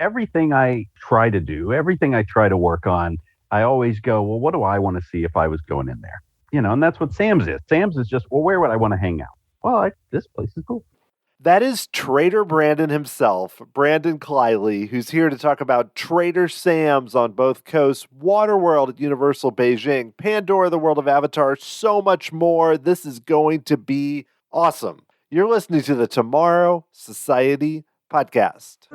everything I try to do, everything I try to work on, I always go, well, what do I want to see if I was going in there? And that's what Sam's is. Sam's is just, well, where would I want to hang out? Well, this place is cool. That is Trader Brandon himself, Brandon Kleyla, who's here to talk about Trader Sam's on both coasts, WaterWorld at Universal Beijing, Pandora, the World of Avatar, so much more. This is going to be awesome. You're listening to the Tomorrow Society podcast.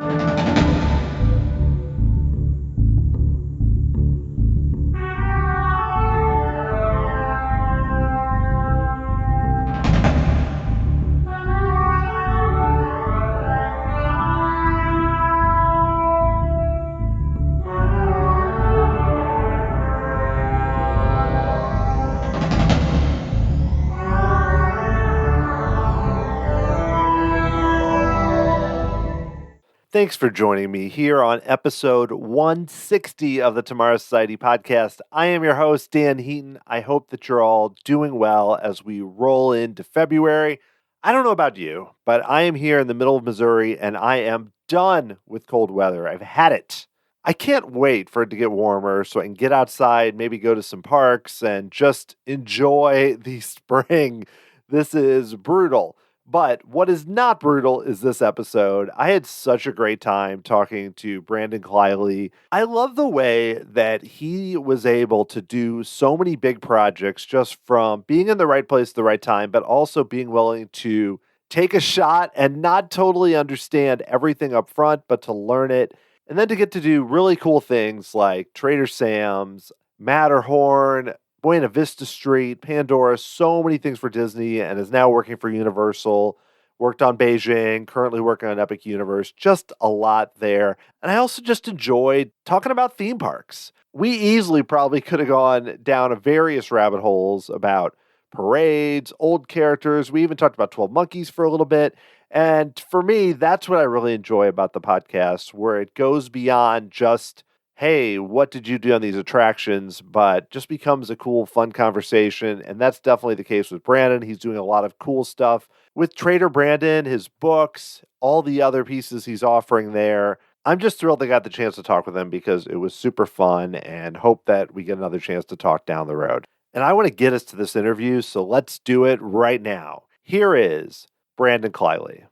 Thanks for joining me here on episode 160 of the Tomorrow Society podcast. I am your host, Dan Heaton. I hope that you're all doing well as we roll into February. I don't know about you, but I am here in the middle of Missouri and I am done with cold weather. I've had it. I can't wait for it to get warmer so I can get outside, maybe go to some parks and just enjoy the spring. This is brutal. But what is not brutal is this episode. I had such a great time talking to Brandon Kleyla. I love the way that he was able to do so many big projects just from being in the right place at the right time, but also being willing to take a shot and not totally understand everything up front, but to learn it. And then to get to do really cool things like Trader Sam's, Matterhorn, Buena Vista Street, Pandora, so many things for Disney, and is now working for Universal, worked on Beijing, currently working on Epic Universe, just a lot there. And I also just enjoyed talking about theme parks. We easily probably could have gone down various rabbit holes about parades, old characters. We even talked about 12 Monkeys for a little bit. And for me, that's what I really enjoy about the podcast, where it goes beyond just, hey, what did you do on these attractions? But just becomes a cool, fun conversation. And that's definitely the case with Brandon. He's doing a lot of cool stuff with Trader Brandon, his books, all the other pieces he's offering there. I'm just thrilled I got the chance to talk with him because it was super fun and hope that we get another chance to talk down the road. And I want to get us to this interview, so let's do it right now. Here is Brandon Kleyla.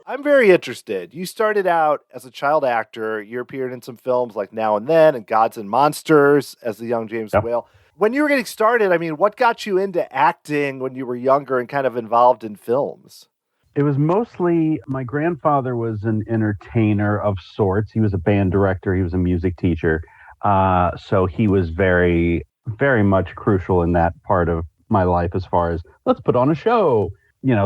I'm very interested. You started out as a child actor. You appeared in some films like Now and Then and Gods and Monsters as the young James Whale. When you were getting started, I mean, what got you into acting when you were younger and kind of involved in films? It was mostly, my grandfather was an entertainer of sorts. He was a band director. He was a music teacher. So he was very, very much crucial in that part of my life as far as, let's put on a show.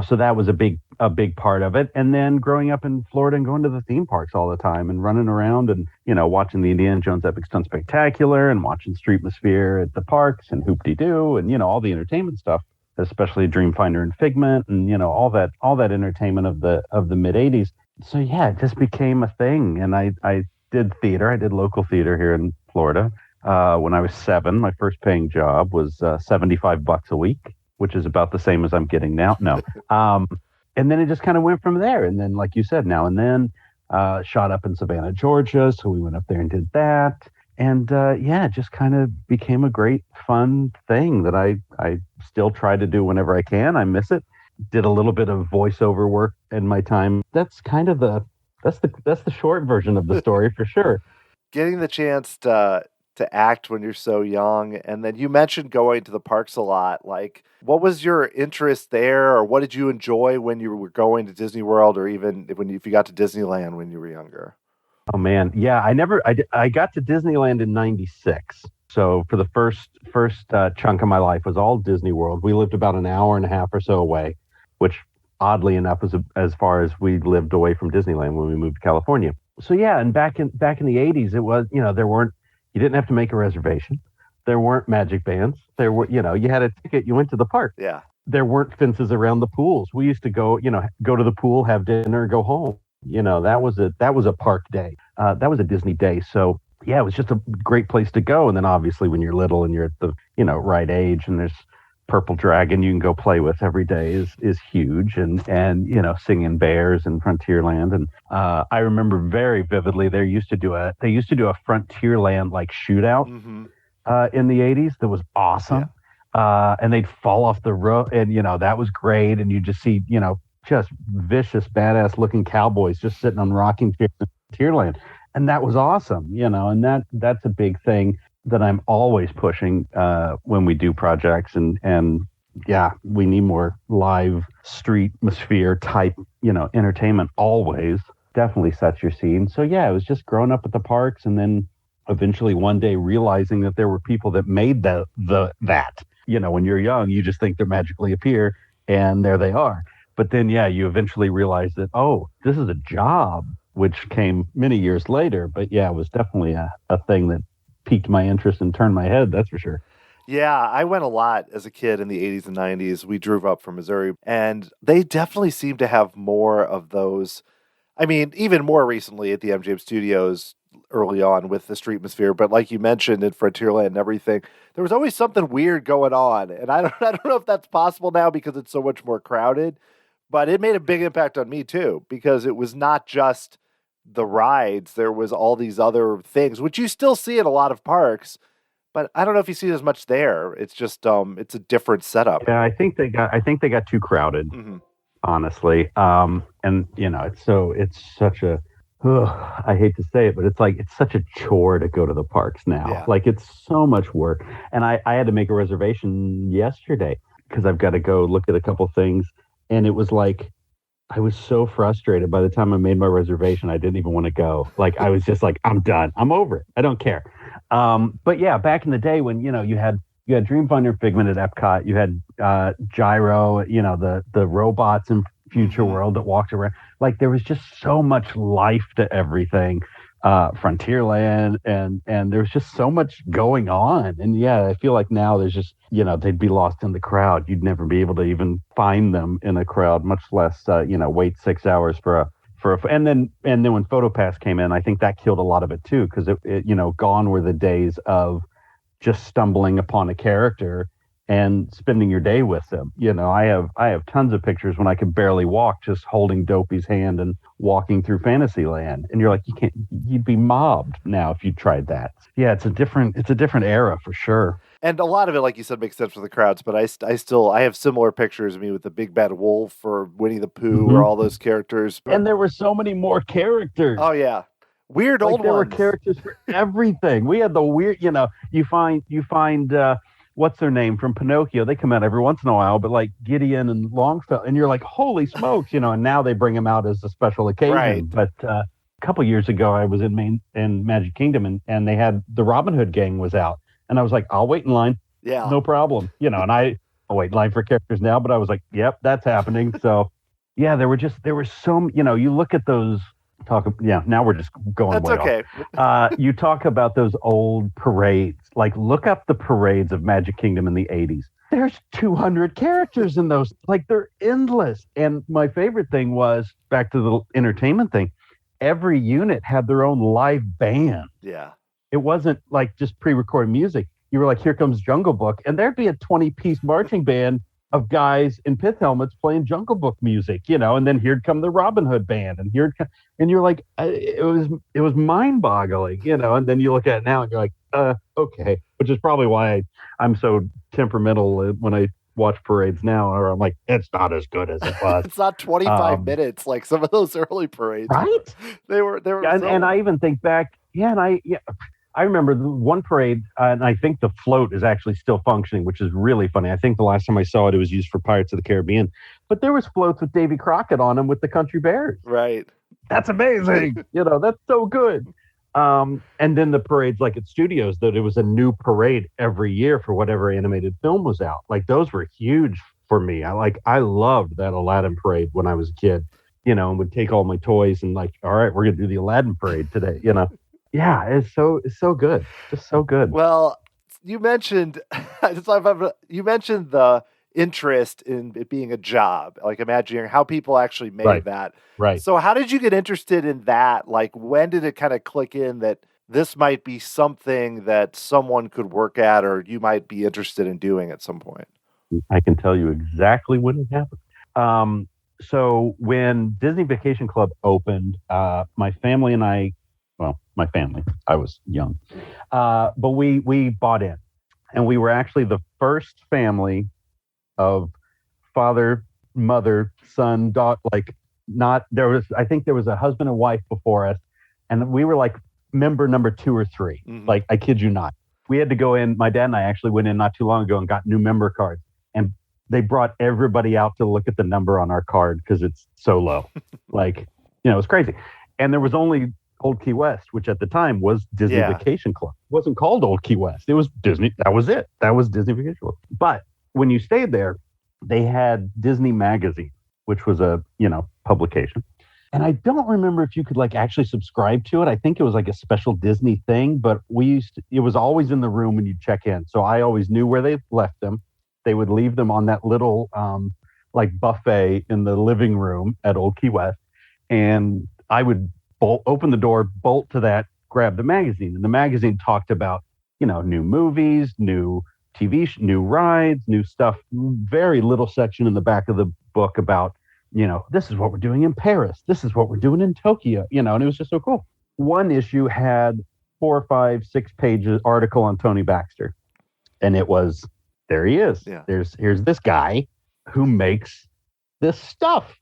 So that was a big part of it. And then growing up in Florida and going to the theme parks all the time and running around and, watching the Indiana Jones Epic Stunt Spectacular and watching Streetmosphere at the parks and Hoop-de-Doo and, all the entertainment stuff, especially Dreamfinder and Figment and, all that entertainment of the mid 80s. So yeah, it just became a thing. And I did theater. I did local theater here in Florida. When I was 7, my first paying job was $75 a week, which is about the same as I'm getting now. No. And then it just kind of went from there. And then, like you said, Now and Then shot up in Savannah, Georgia. So we went up there and did that. And it just kind of became a great, fun thing that I still try to do whenever I can. I miss it. Did a little bit of voiceover work in my time. That's kind of that's the short version of the story for sure. Getting the chance to act when you're so young. And then you mentioned going to the parks a lot. Like, what was your interest there, or what did you enjoy when you were going to Disney World, or even if you got to Disneyland when you were younger? Oh man. Yeah. I got to Disneyland in 96. So for the first chunk of my life was all Disney World. We lived about an hour and a half or so away, which oddly enough was as far as we lived away from Disneyland when we moved to California. So yeah. And back in the 80s, it was, you didn't have to make a reservation. There weren't magic bands. There were, you had a ticket, you went to the park. Yeah. There weren't fences around the pools. We used to go to the pool, have dinner, go home. That was a park day. That was a Disney day. So yeah, it was just a great place to go. And then obviously when you're little and you're at the, right age and there's Purple Dragon you can go play with every day is huge. And singing bears in Frontierland. And I remember very vividly they used to do a Frontierland like shootout in the 80s that was awesome. Yeah. And they'd fall off the roof and that was great. And you just see, just vicious, badass looking cowboys just sitting on rocking chairs in Frontierland. And that was awesome, and that's a big thing that I'm always pushing when we do projects. And yeah, we need more live street atmosphere type, entertainment always. Definitely sets your scene. So yeah, it was just growing up at the parks and then eventually one day realizing that there were people that made that. When you're young, you just think they magically appear and there they are. But then, yeah, you eventually realize that, oh, this is a job, which came many years later. But yeah, it was definitely a thing that piqued my interest and turned my head, that's for sure. Yeah, I went a lot as a kid in the 80s and 90s. We drove up from Missouri, and they definitely seem to have more of those. I mean, even more recently at the MGM Studios early on with the Streetmosphere, but like you mentioned in Frontierland and everything, there was always something weird going on. And I don't know if that's possible now because it's so much more crowded. But it made a big impact on me, too, because it was not just the rides. There was all these other things, which you still see in a lot of parks. But I don't know if you see it as much there. It's just it's a different setup. Yeah, I think they got too crowded, honestly. And, it's such a I hate to say it, but it's such a chore to go to the parks now. Yeah. Like, it's so much work. And I had to make a reservation yesterday because I've got to go look at a couple things. And it was like, I was so frustrated by the time I made my reservation, I didn't even want to go. Like, I was just like, I'm done. I'm over it. I don't care. But yeah, back in the day when, you had Dreamfinder Figment at Epcot, you had Gyro, the robots in Future World that walked around. Like, there was just so much life to everything. Frontierland and there's just so much going on. And yeah, I feel like now there's just, they'd be lost in the crowd. You'd never be able to even find them in a crowd, much less, wait 6 hours and then when PhotoPass came in, I think that killed a lot of it too. Cause it gone were the days of just stumbling upon a character and spending your day with them. I have tons of pictures when I could barely walk, just holding Dopey's hand and walking through Fantasyland. And you're like, you'd be mobbed now if you tried that. Yeah, it's a different era for sure. And a lot of it, like you said, makes sense for the crowds, but I have similar pictures of me with the Big Bad Wolf or Winnie the Pooh or all those characters. And there were so many more characters. Oh yeah. Weird old there ones. There were characters for everything. We had the weird, you find what's their name from Pinocchio? They come out every once in a while, but like Gideon and Longfellow, and you're like, holy smokes, and now they bring them out as a special occasion. Right. But a couple years ago, I was in Magic Kingdom, and they had the Robin Hood gang was out, and I was like, I'll wait in line. Yeah, no problem. And I'll wait in line for characters now, but I was like, yep, that's happening. So yeah, there were so, you look at those. Now we're just going way okay. off. You talk about those old parades. Like, look up the parades of Magic Kingdom in the 80s. There's 200 characters in those. Like, they're endless. And my favorite thing was, back to the entertainment thing, every unit had their own live band. Yeah. It wasn't like just pre-recorded music. You were like, here comes Jungle Book. And there'd be a 20-piece marching band of guys in pith helmets playing Jungle Book music, and then here'd come the Robin Hood band, and and you're like, it was mind-boggling, and then you look at it now and you're like, okay, which is probably why I'm so temperamental when I watch parades now, or I'm like, it's not as good as it was. It's not 25 minutes like some of those early parades, right? They were, and I even think back, I remember the one parade, and I think the float is actually still functioning, which is really funny. I think the last time I saw it, it was used for Pirates of the Caribbean. But there was floats with Davy Crockett on them with the Country Bears. Right. That's amazing. That's so good. And then the parades, like at studios, that it was a new parade every year for whatever animated film was out. Like, those were huge for me. I loved that Aladdin parade when I was a kid, and would take all my toys and like, all right, we're going to do the Aladdin parade today, Yeah, it's so good. Just so good. Well, you mentioned the interest in it being a job, like Imagineering, how people actually made that. Right. So how did you get interested in that? Like, when did it kind of click in that this might be something that someone could work at, or you might be interested in doing at some point? I can tell you exactly when it happened. So when Disney Vacation Club opened, my family and I, I was young, but we bought in, and we were actually the first family of father, mother, son, daughter, I think there was a husband and wife before us, and we were like member number 2 or 3. Mm-hmm. Like, I kid you not. We had to go in, my dad and I actually went in not too long ago and got new member cards, and they brought everybody out to look at the number on our card because it's so low. It was crazy. And there was only Old Key West, which at the time was Disney Vacation Club. It wasn't called Old Key West. It was Disney. That was it. That was Disney Vacation Club. But when you stayed there, they had Disney Magazine, which was a, publication. And I don't remember if you could actually subscribe to it. I think it was like a special Disney thing, but it was always in the room when you check in. So I always knew where they left them. They would leave them on that little buffet in the living room at Old Key West. And I would open the door, bolt to that, grab the magazine. And the magazine talked about, new movies, new TV, new rides, new stuff. Very little section in the back of the book about, this is what we're doing in Paris. This is what we're doing in Tokyo, and it was just so cool. One issue had 4, 5, 6 pages article on Tony Baxter. And it was, there he is. Yeah. Here's this guy who makes this stuff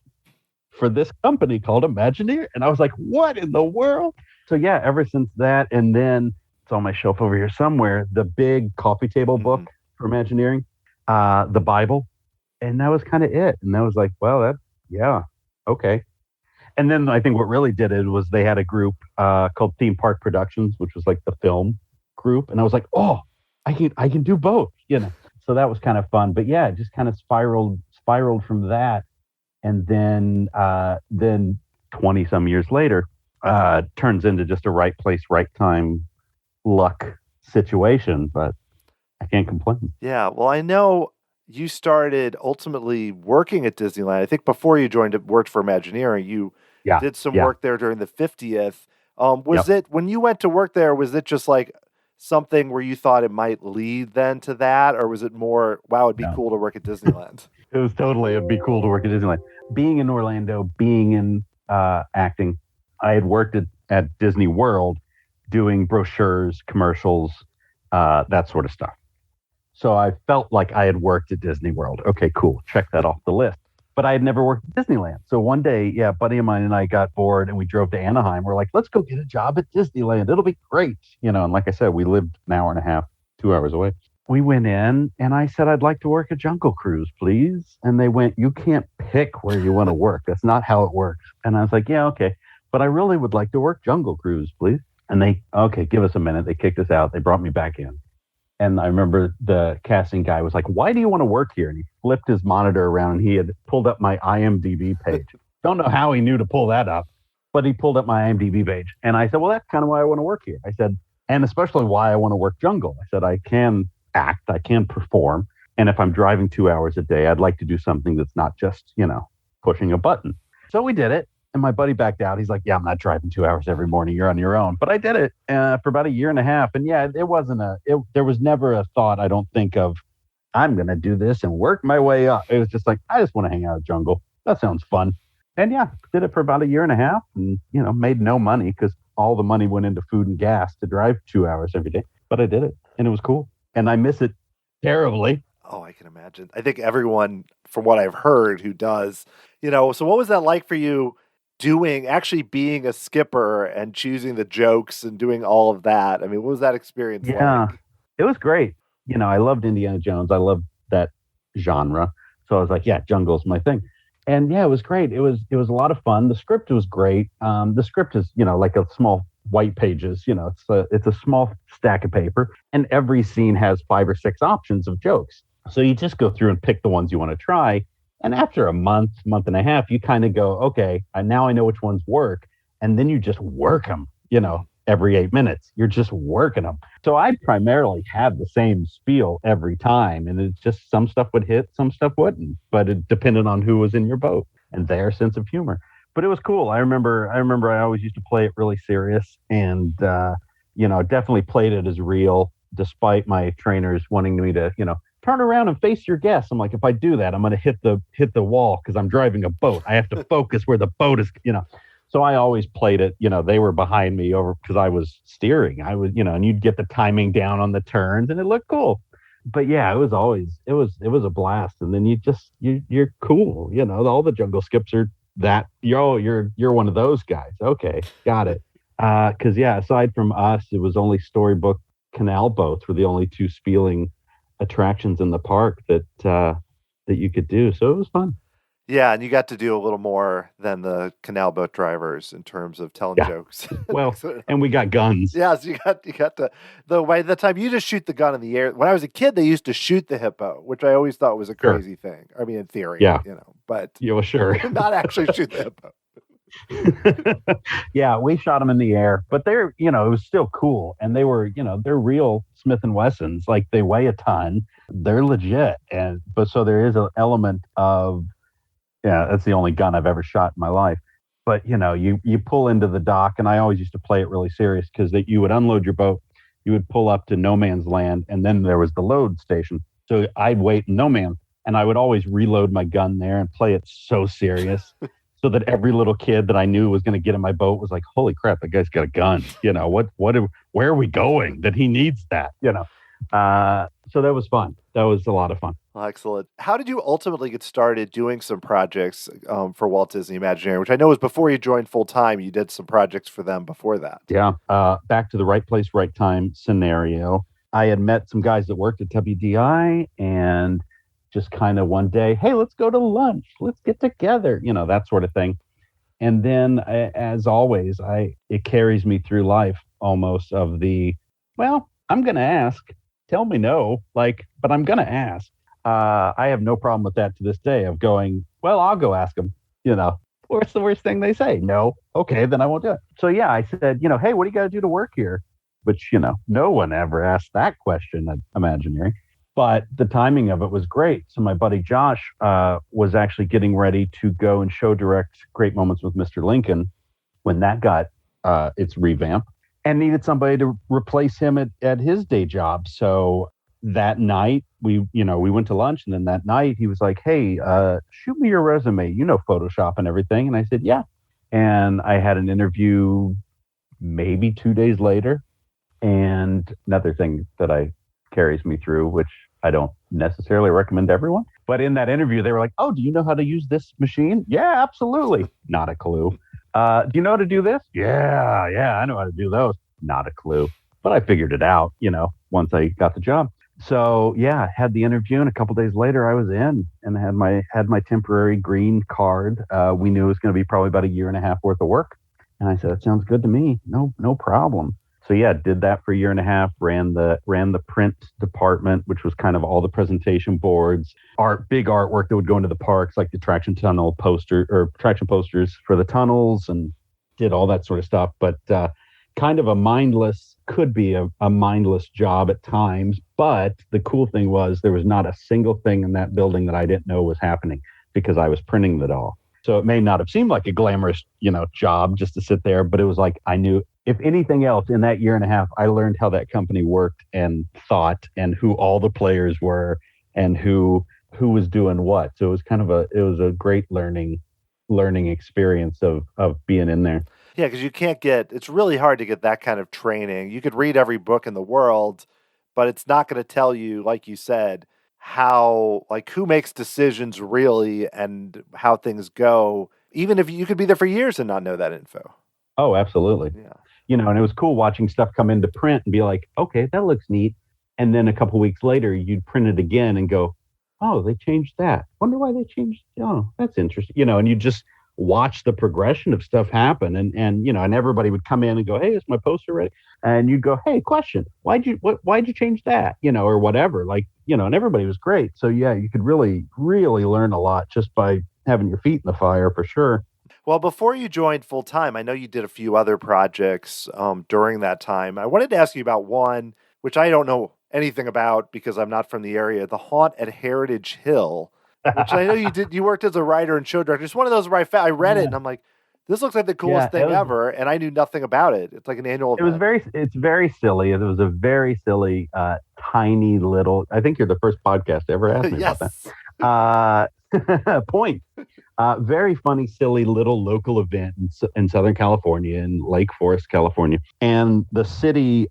for this company called Imagineering. And I was like, what in the world? So yeah, ever since that, and then it's on my shelf over here somewhere, the big coffee table book for Imagineering, the Bible. And that was kind of it. And I was like, well, okay. And then I think what really did it was they had a group called Theme Park Productions, which was like the film group. And I was like, oh, I can do both, So that was kind of fun. But yeah, it just kind of spiraled from that. And then 20 some years later, turns into just a right place, right time luck situation. But I can't complain. Yeah. Well, I know you started ultimately working at Disneyland. I think before you worked for Imagineering, you did some work there during the 50th. Was it, when you went to work there, was it just like something where you thought it might lead then to that? Or was it more, wow, it'd be cool to work at Disneyland? It was totally, it'd be cool to work at Disneyland. Being in Orlando, being in acting, I had worked at Disney World doing brochures, commercials, that sort of stuff. So I felt like I had worked at Disney World. Okay, cool. Check that off the list. But I had never worked at Disneyland. So one day, a buddy of mine and I got bored and we drove to Anaheim. We're like, let's go get a job at Disneyland. It'll be great. And like I said, we lived an hour and a half, 2 hours away. We went in and I said, I'd like to work at Jungle Cruise, please. And they went, you can't pick where you want to work. That's not how it works. And I was like, yeah, okay. But I really would like to work Jungle Cruise, please. And they, okay, give us a minute. They kicked us out. They brought me back in. And I remember the casting guy was like, why do you want to work here? And he flipped his monitor around and he had pulled up my IMDb page. Don't know how he knew to pull that up, but he pulled up my IMDb page. And I said, well, that's kind of why I want to work here. I said, and especially why I want to work Jungle. I said, I can act, I can perform. And if I'm driving 2 hours a day, I'd like to do something that's not just, pushing a button. So we did it. And my buddy backed out. He's like, yeah, I'm not driving 2 hours every morning. You're on your own. But I did it for about a year and a half. And yeah, there was never a thought, I don't think, of I'm going to do this and work my way up. It was just like, I just want to hang out at Jungle. That sounds fun. And yeah, did it for about a year and a half and, made no money because all the money went into food and gas to drive 2 hours every day. But I did it and it was cool. And I miss it terribly. Oh, I can imagine. I think everyone, from what I've heard, who does, so what was that like for you? Actually being a skipper and choosing the jokes and doing all of that. I mean, what was that experience like? It was great. I loved Indiana Jones. I loved that genre. So I was like, yeah, Jungle's my thing. And yeah, it was great. It was a lot of fun. The script was great. The script is, like a small white pages, it's a small stack of paper and every scene has 5 or 6 options of jokes. So you just go through and pick the ones you want to try. And after a month and a half, you kind of go, okay, now I know which ones work. And then you just work them, every 8 minutes. You're just working them. So I primarily had the same spiel every time. And it's just some stuff would hit, some stuff wouldn't. But it depended on who was in your boat and their sense of humor. But it was cool. I remember I always used to play it really serious and, definitely played it as real, despite my trainers wanting me to, turn around and face your guests. I'm like, if I do that, I'm going to hit the wall because I'm driving a boat. I have to focus where the boat is, So I always played it, they were behind me over because I was steering. I was, and you'd get the timing down on the turns and it looked cool. But yeah, it was a blast. And then you're cool. All the jungle skips are that you're one of those guys. Okay, got it. Because aside from us, it was only storybook canal boats were the only two spieling attractions in the park that you could do. So it was fun. Yeah, and you got to do a little more than the canal boat drivers in terms of telling jokes. Well, and we got guns. Yeah, so you got to by the time you just shoot the gun in the air. When I was a kid, they used to shoot the hippo, which I always thought was a crazy thing. I mean, in theory, but sure, not actually shoot the hippo. Yeah, we shot them in the air, but they're, it was still cool. And they were, they're real Smith & Wessons. Like they weigh a ton. They're legit. But so there is an element of, that's the only gun I've ever shot in my life. But, you pull into the dock, and I always used to play it really serious because you would unload your boat, you would pull up to no man's land, and then there was the load station. So I'd wait in no man, and I would always reload my gun there and play it so serious. So that every little kid that I knew was going to get in my boat was like, holy crap, that guy's got a gun. Where are we going that he needs that? So that was fun. That was a lot of fun. Excellent. How did you ultimately get started doing some projects for Walt Disney Imagineering, which I know was before you joined full-time, you did some projects for them before that. Yeah. Back to the right place, right time scenario. I had met some guys that worked at WDI and just kind of one day, hey, let's go to lunch. Let's get together, that sort of thing. And then as always, it carries me through life almost of I'm going to ask, tell me no, but I'm going to ask. I have no problem with that to this day of going, well, I'll go ask them, what's the worst thing they say? No. Okay, then I won't do it. So yeah, I said, hey, what do you got to do to work here? Which, no one ever asked that question at Imagineering. But the timing of it was great. So my buddy Josh was actually getting ready to go and show direct Great Moments with Mr. Lincoln when that got its revamp and needed somebody to replace him at his day job. So that night we went to lunch, and then that night he was like, hey, shoot me your resume, Photoshop and everything. And I said, yeah. And I had an interview maybe 2 days later. And another thing that carries me through, which I don't necessarily recommend to everyone. But in that interview, they were like, oh, do you know how to use this machine? Yeah, absolutely. Not a clue. Do you know how to do this? Yeah, I know how to do those. Not a clue. But I figured it out, once I got the job. So yeah, had the interview, and a couple days later I was in and had my temporary green card. We knew it was going to be probably about a year and a half worth of work. And I said, that sounds good to me. No problem. So yeah, did that for a year and a half, ran the print department, which was kind of all the presentation boards, big artwork that would go into the parks, like the traction posters for the tunnels, and did all that sort of stuff. But kind of could be a mindless job at times. But the cool thing was there was not a single thing in that building that I didn't know was happening because I was printing it all. So it may not have seemed like a glamorous, job just to sit there, but it was like I knew. If anything else, in that year and a half, I learned how that company worked and thought, and who all the players were, and who was doing what. So it was kind of a great learning experience of being in there. Yeah, because it's really hard to get that kind of training. You could read every book in the world, but it's not going to tell you, like you said, who makes decisions really and how things go, even if you could be there for years and not know that info. Oh, absolutely. Yeah. And it was cool watching stuff come into print and be like, okay, that looks neat. And then a couple weeks later, you'd print it again and go, oh, they changed that. Wonder why they changed. Oh, that's interesting. And you just watch the progression of stuff happen. And everybody would come in and go, hey, is my poster ready? And you'd go, hey, question, why'd you change that? Or whatever, and everybody was great. So yeah, you could really, really learn a lot just by having your feet in the fire for sure. Well, before you joined full time, I know you did a few other projects during that time. I wanted to ask you about one, which I don't know anything about because I'm not from the area, the Haunt at Heritage Hill, which I know you did. You worked as a writer and show director. It's one of those where I read it Yeah. and I'm like, this looks like the Yeah, coolest thing ever, and I knew nothing about it. It's like an annual event. it's very silly. It was a very silly, tiny little, I think you're the first podcast to ever ask me about Yes. that. Point. Very funny, silly little local event in Southern California, in Lake Forest, California. And the city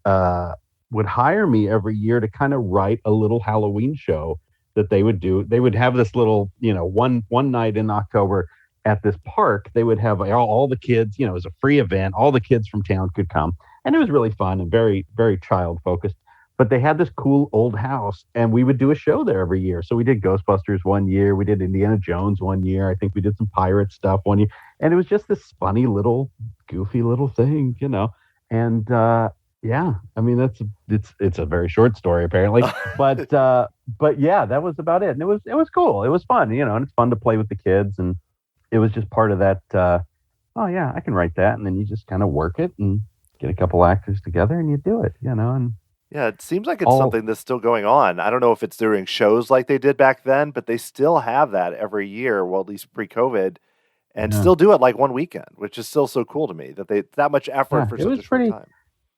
would hire me every year to kind of write a little Halloween show that they would do. They would have this little, one night in October at this park. They would have all the kids, it was a free event. All the kids from town could come. And it was really fun and very, very child focused. But they had this cool old house, and we would do a show there every year. So we did Ghostbusters one year. We did Indiana Jones one year. I think we did some pirate stuff one year. And it was just this funny little, goofy little thing, And yeah, I mean, it's a very short story apparently. But yeah, that was about it. And it was cool. It was fun, and it's fun to play with the kids. And it was just part of that. Oh yeah, I can write that. And then you just kind of work it and get a couple actors together and you do it, and. Yeah, it seems like it's something that's still going on. I don't know if it's during shows like they did back then, but they still have that every year, well, at least pre-COVID, and still do it like one weekend, which is still so cool to me that they that much effort for such a short time.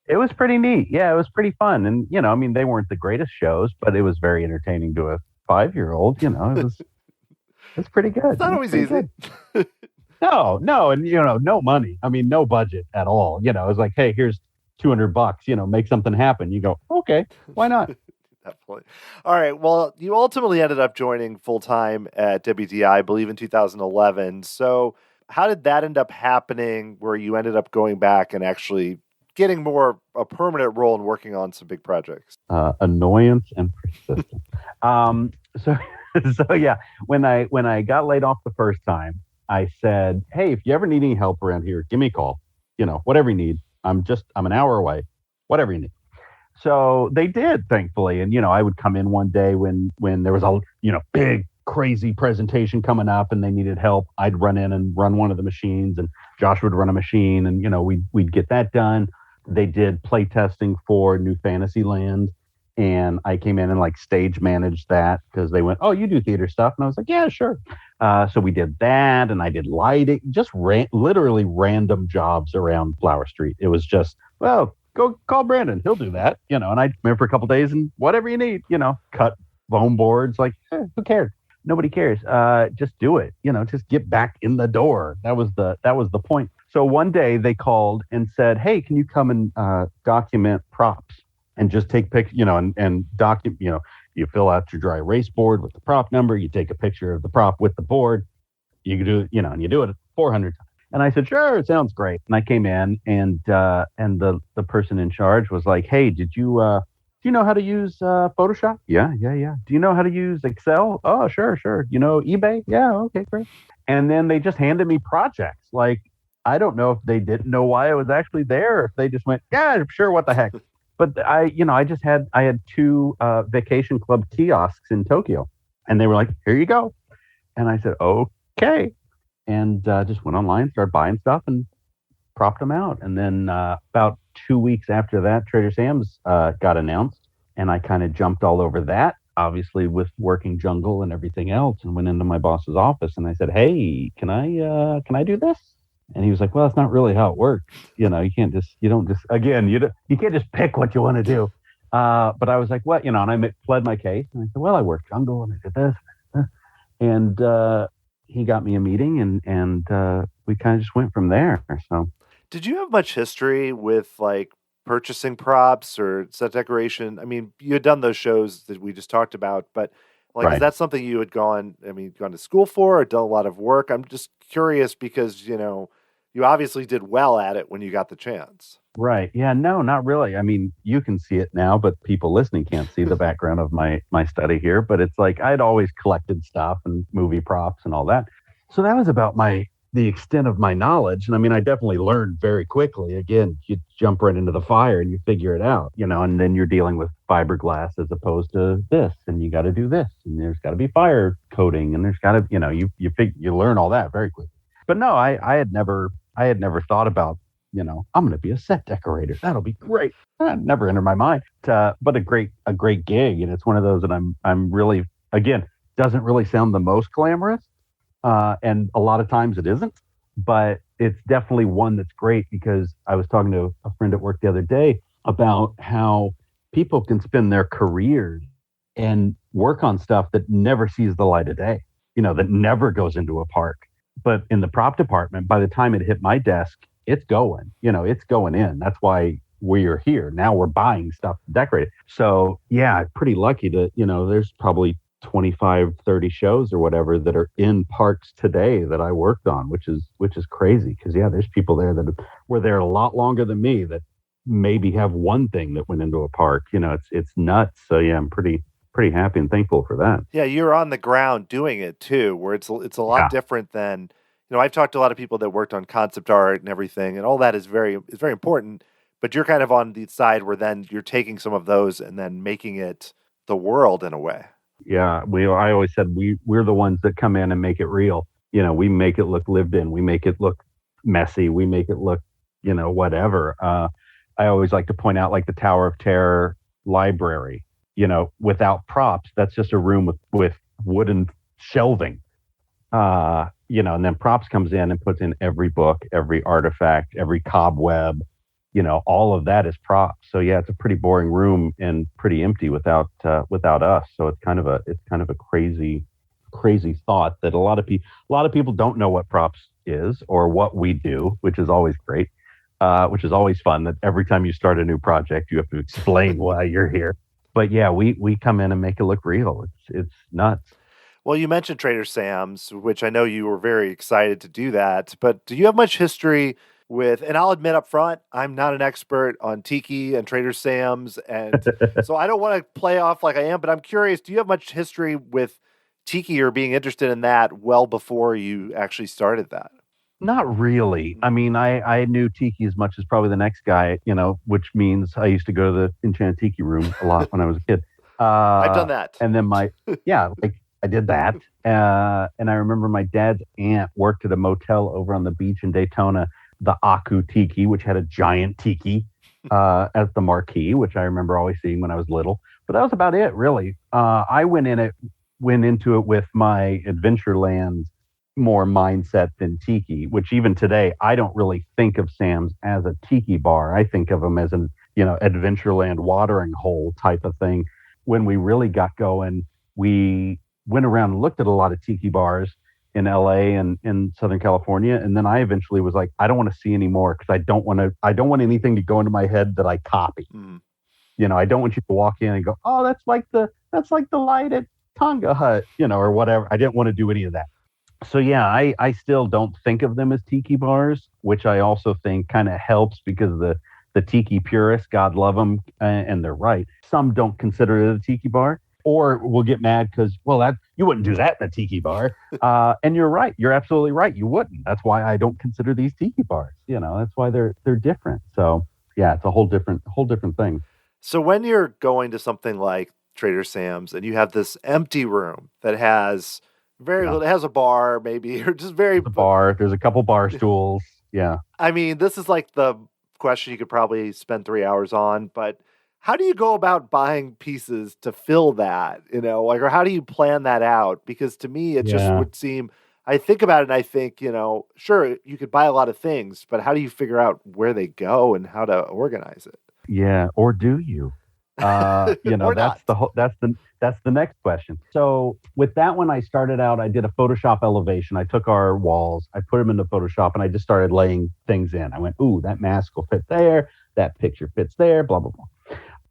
It was pretty neat. Yeah, it was pretty fun. And, they weren't the greatest shows, but it was very entertaining to a 5-year-old. It was pretty good. It's not always easy. No, and, no money. I mean, no budget at all. It was like, hey, here's $200, make something happen. You go, okay, why not? Definitely. All right. Well, you ultimately ended up joining full time at WDI, I believe in 2011. So how did that end up happening where you ended up going back and actually getting more a permanent role and working on some big projects? Annoyance and persistence. So yeah, when I got laid off the first time, I said, hey, if you ever need any help around here, give me a call, whatever you need. I'm an hour away, whatever you need. So they did, thankfully. And, I would come in one day when there was a, big, crazy presentation coming up and they needed help. I'd run in and run one of the machines, and Josh would run a machine, and, we'd get that done. They did play testing for New Fantasyland, and I came in and stage managed that because they went, oh, you do theater stuff. And I was like, yeah, sure. So we did that, and I did lighting, just literally random jobs around Flower Street. It was just, well, go call Brandon. He'll do that, and I'd come in for a couple of days and whatever you need, cut foam boards, who cares? Nobody cares. Just do it, just get back in the door. That was the point. So one day they called and said, hey, can you come and document props and just take pictures, and document, you fill out your dry erase board with the prop number. You take a picture of the prop with the board. You do, and you do it 400 times. And I said, sure, it sounds great. And I came in, and the person in charge was like, hey, do you know how to use Photoshop? Yeah. Do you know how to use Excel? Oh, sure. eBay? Yeah, okay, great. And then they just handed me projects. I don't know if they didn't know why I was actually there, or if they just went, yeah, sure, what the heck. But I had 2 vacation club kiosks in Tokyo, and they were like, here you go. And I said, okay. And just went online, started buying stuff and propped them out. And then about 2 weeks after that, Trader Sam's got announced, and I kind of jumped all over that, obviously with working jungle and everything else, and went into my boss's office and I said, hey, can I do this? And he was like, well, that's not really how it works. You can't just pick what you want to do. But I was like, what? And I pled my case, and I said, well, I worked jungle and I did this. And he got me a meeting, and we kind of just went from there. So did you have much history with purchasing props or set decoration? I mean, you had done those shows that we just talked about, but right. Is that something you had gone to school for or done a lot of work? I'm just curious because, you obviously did well at it when you got the chance. Right. Yeah, no, not really. I mean, you can see it now, but people listening can't see the background of my study here. But it's I'd always collected stuff and movie props and all that. So that was about the extent of my knowledge. And I mean, I definitely learned very quickly. Again, you jump right into the fire and you figure it out, and then you're dealing with fiberglass as opposed to this, and you got to do this, and there's got to be fire coating, and there's got to, you learn all that very quickly. But no, I had never thought about, I'm going to be a set decorator. That'll be great. Never entered my mind. But a great gig, and it's one of those that I'm really, again, doesn't really sound the most glamorous, and a lot of times it isn't. But it's definitely one that's great, because I was talking to a friend at work the other day about how people can spend their careers and work on stuff that never sees the light of day, that never goes into a park. But in the prop department, by the time it hit my desk, it's going, it's going in. That's why we're here. Now we're buying stuff to decorate it. So yeah, pretty lucky to, there's probably 25, 30 shows or whatever that are in parks today that I worked on, which is crazy. Cause yeah, there's people there that were there a lot longer than me that maybe have one thing that went into a park. It's nuts. So yeah, I'm pretty happy and thankful for that. Yeah, you're on the ground doing it too, where it's a lot different than, I've talked to a lot of people that worked on concept art and everything, and all that is very important, but you're kind of on the side where then you're taking some of those and then making it the world in a way. Yeah, I always said we're the ones that come in and make it real. We make it look lived in, we make it look messy, we make it look, whatever. I always like to point out, like, the Tower of Terror library, without props, that's just a room with wooden shelving. And then props comes in and puts in every book, every artifact, every cobweb, all of that is props. So yeah, it's a pretty boring room and pretty empty without us. So it's kind of a crazy thought that a lot of people don't know what props is or what we do, which is always great. Which is always fun, that every time you start a new project, you have to explain why you're here. But yeah, we come in and make it look real. It's nuts. Well, you mentioned Trader Sam's, which I know you were very excited to do that. But do you have much history with, and I'll admit up front, I'm not an expert on Tiki and Trader Sam's. And so I don't want to play off like I am, but I'm curious, do you have much history with Tiki or being interested in that well before you actually started that? Not really. I mean, I knew Tiki as much as probably the next guy, which means I used to go to the Enchanted Tiki room a lot when I was a kid. I've done that. And then I did that. And I remember my dad's aunt worked at a motel over on the beach in Daytona, the Aku Tiki, which had a giant tiki as the marquee, which I remember always seeing when I was little. But that was about it, really. I went into it with my Adventureland more mindset than Tiki, which even today, I don't really think of Sam's as a Tiki bar. I think of them as an, Adventureland watering hole type of thing. When we really got going, we went around and looked at a lot of Tiki bars in LA and in Southern California. And then I eventually was like, I don't want to see any more, because I don't want anything to go into my head that I copy. Mm. I don't want you to walk in and go, oh, that's like the light at Tonga Hut, or whatever. I didn't want to do any of that. So yeah, I still don't think of them as Tiki bars, which I also think kind of helps, because the Tiki purists, God love them, and they're right. Some don't consider it a Tiki bar, or will get mad because, you wouldn't do that in a Tiki bar. And you're right. You're absolutely right. You wouldn't. That's why I don't consider these Tiki bars. That's why they're different. So yeah, it's a whole different thing. So when you're going to something like Trader Sam's and you have this empty room that has very little, it has a bar maybe, or just very... There's a bar. There's a couple bar stools. Yeah. I mean, this is like the question you could probably spend 3 hours on, but how do you go about buying pieces to fill that, or how do you plan that out? Because to me, it just would seem, I think about it and I think, sure, you could buy a lot of things, but how do you figure out where they go and how to organize it? Yeah. Or do you? That's the next question. So with that one, I started out, I did a Photoshop elevation. I took our walls, I put them into Photoshop, and I just started laying things in. I went, ooh, that mask will fit there. That picture fits there, blah, blah, blah.